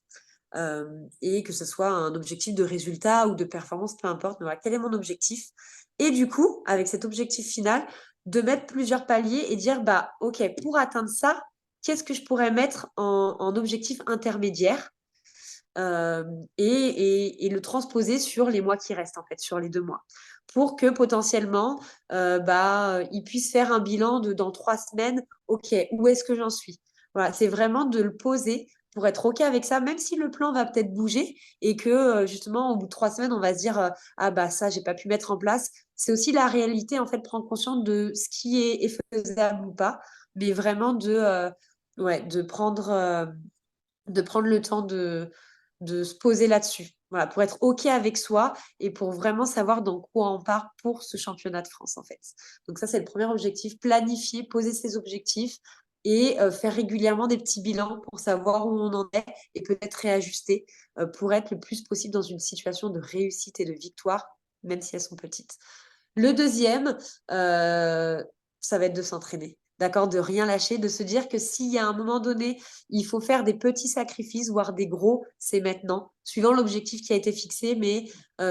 Et que ce soit un objectif de résultat ou de performance, peu importe, mais voilà, quel est mon objectif? Et du coup, avec cet objectif final, de mettre plusieurs paliers et dire, bah, OK, pour atteindre ça, qu'est-ce que je pourrais mettre en objectif intermédiaire euh, et le transposer sur les mois qui restent, en fait, sur les 2 mois, pour que potentiellement, ils puissent faire un bilan dans 3 semaines. OK, où est-ce que j'en suis? Voilà, c'est vraiment de le poser pour être OK avec ça, même si le plan va peut-être bouger et que justement, au bout de 3 semaines, on va se dire ah bah ça, j'ai pas pu mettre en place. C'est aussi la réalité, en fait, prendre conscience de ce qui est faisable ou pas, mais vraiment ouais, de prendre le temps de se poser là-dessus. Voilà, pour être OK avec soi et pour vraiment savoir dans quoi on part pour ce championnat de France, en fait. Donc ça, c'est le premier objectif, planifier, poser ses objectifs et faire régulièrement des petits bilans pour savoir où on en est et peut-être réajuster pour être le plus possible dans une situation de réussite et de victoire, même si elles sont petites. Le deuxième, ça va être de s'entraîner. D'accord, de rien lâcher, de se dire que s'il y a un moment donné, il faut faire des petits sacrifices, voire des gros, c'est maintenant, suivant l'objectif qui a été fixé, mais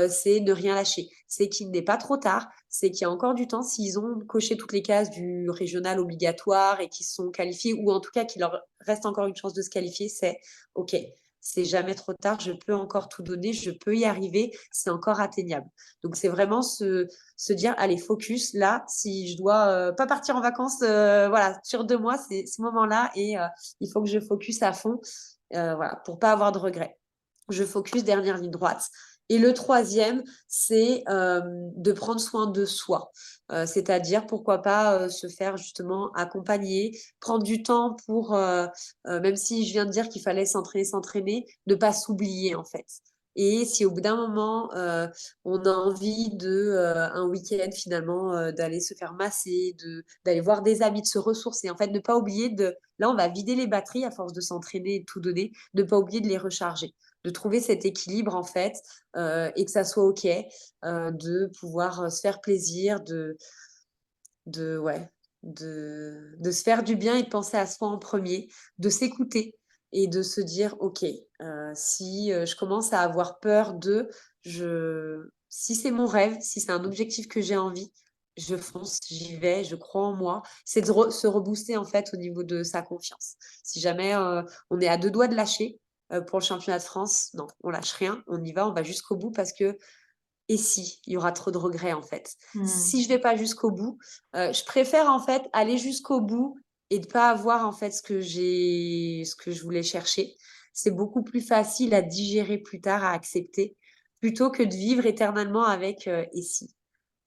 c'est ne rien lâcher. C'est qu'il n'est pas trop tard, c'est qu'il y a encore du temps s'ils ont coché toutes les cases du régional obligatoire et qu'ils sont qualifiés, ou en tout cas qu'il leur reste encore une chance de se qualifier, c'est OK, c'est jamais trop tard, je peux encore tout donner, je peux y arriver, c'est encore atteignable. Donc c'est vraiment se dire, allez, focus, là, si je dois pas partir en vacances, voilà, sur 2 mois, c'est ce moment-là, et il faut que je focus à fond, voilà, pour pas avoir de regrets. Je focus, dernière ligne droite. Et le troisième, c'est de prendre soin de soi. C'est-à-dire, pourquoi pas se faire justement accompagner, prendre du temps pour, même si je viens de dire qu'il fallait s'entraîner, ne pas s'oublier en fait. Et si au bout d'un moment, on a envie un week-end finalement, d'aller se faire masser, d'aller voir des amis, de se ressourcer, en fait, ne pas oublier là, on va vider les batteries à force de s'entraîner et de tout donner, ne pas oublier de les recharger, de trouver cet équilibre, en fait, et que ça soit OK, de pouvoir se faire plaisir, ouais, de se faire du bien et de penser à soi en premier, de s'écouter et de se dire: «OK, si, je commence à avoir peur si c'est mon rêve, si c'est un objectif que j'ai envie, je fonce, j'y vais, je crois en moi». C'est se rebooster, en fait, au niveau de sa confiance. Si jamais, on est à 2 doigts de lâcher, pour le championnat de France, non, on lâche rien, on va jusqu'au bout parce que et si? Il y aura trop de regrets, en fait. Mmh. Si je vais pas jusqu'au bout, je préfère, en fait, aller jusqu'au bout et de pas avoir, en fait, ce que je voulais chercher. C'est beaucoup plus facile à digérer plus tard, à accepter, plutôt que de vivre éternellement avec, «Et si?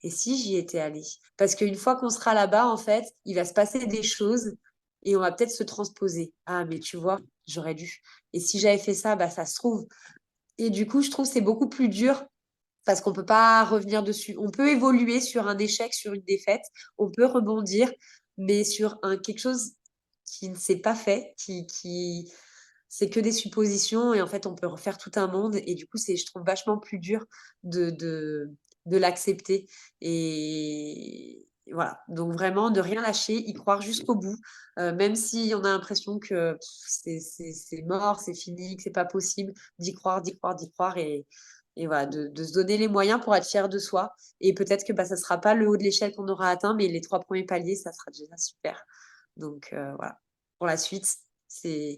Et si j'y étais allée?» Parce qu'une fois qu'on sera là-bas, en fait, il va se passer des choses et on va peut-être se transposer. «Ah mais tu vois, j'aurais dû. Et si j'avais fait ça, bah, ça se trouve». Et du coup, je trouve que c'est beaucoup plus dur parce qu'on peut pas revenir dessus. On peut évoluer sur un échec, sur une défaite, on peut rebondir, mais sur quelque chose qui ne s'est pas fait, c'est que des suppositions et en fait, on peut refaire tout un monde et du coup, je trouve vachement plus dur de l'accepter et voilà. Donc vraiment, ne rien lâcher, y croire jusqu'au bout, même si on a l'impression que c'est mort, c'est fini, que c'est pas possible, d'y croire, d'y croire, d'y croire et voilà, de se donner les moyens pour être fier de soi. Et peut-être que bah, ça ne sera pas le haut de l'échelle qu'on aura atteint, mais les 3 premiers paliers, ça sera déjà super. Donc voilà. Pour la suite, c'est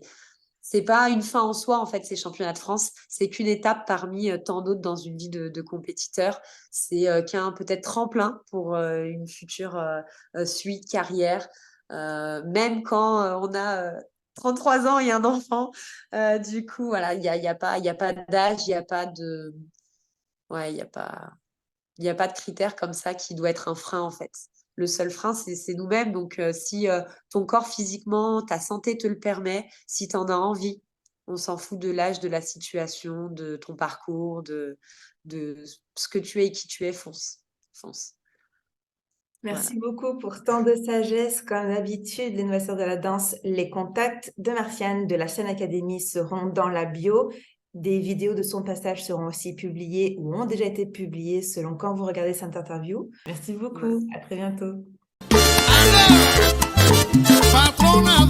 c'est pas une fin en soi, en fait, ces championnats de France. C'est qu'une étape parmi tant d'autres dans une vie de compétiteur. C'est qu'un peut-être tremplin pour une future suite, carrière. Même quand on a 33 ans et un enfant, du coup, voilà, il y a pas d'âge, il n'y a pas de, ouais, il y a pas de critère comme ça qui doit être un frein, en fait. Le seul frein, c'est nous-mêmes. Donc, si ton corps physiquement, ta santé te le permet, si tu en as envie, on s'en fout de l'âge, de la situation, de ton parcours, de ce que tu es et qui tu es, fonce. Fonce. Voilà. Merci beaucoup pour tant de sagesse. Comme d'habitude, les noisseurs de la danse, les contacts de Martiane de la chaîne Académie seront dans la bio. Des vidéos de son passage seront aussi publiées ou ont déjà été publiées selon quand vous regardez cette interview. Merci Voilà. beaucoup. À très bientôt. Patrona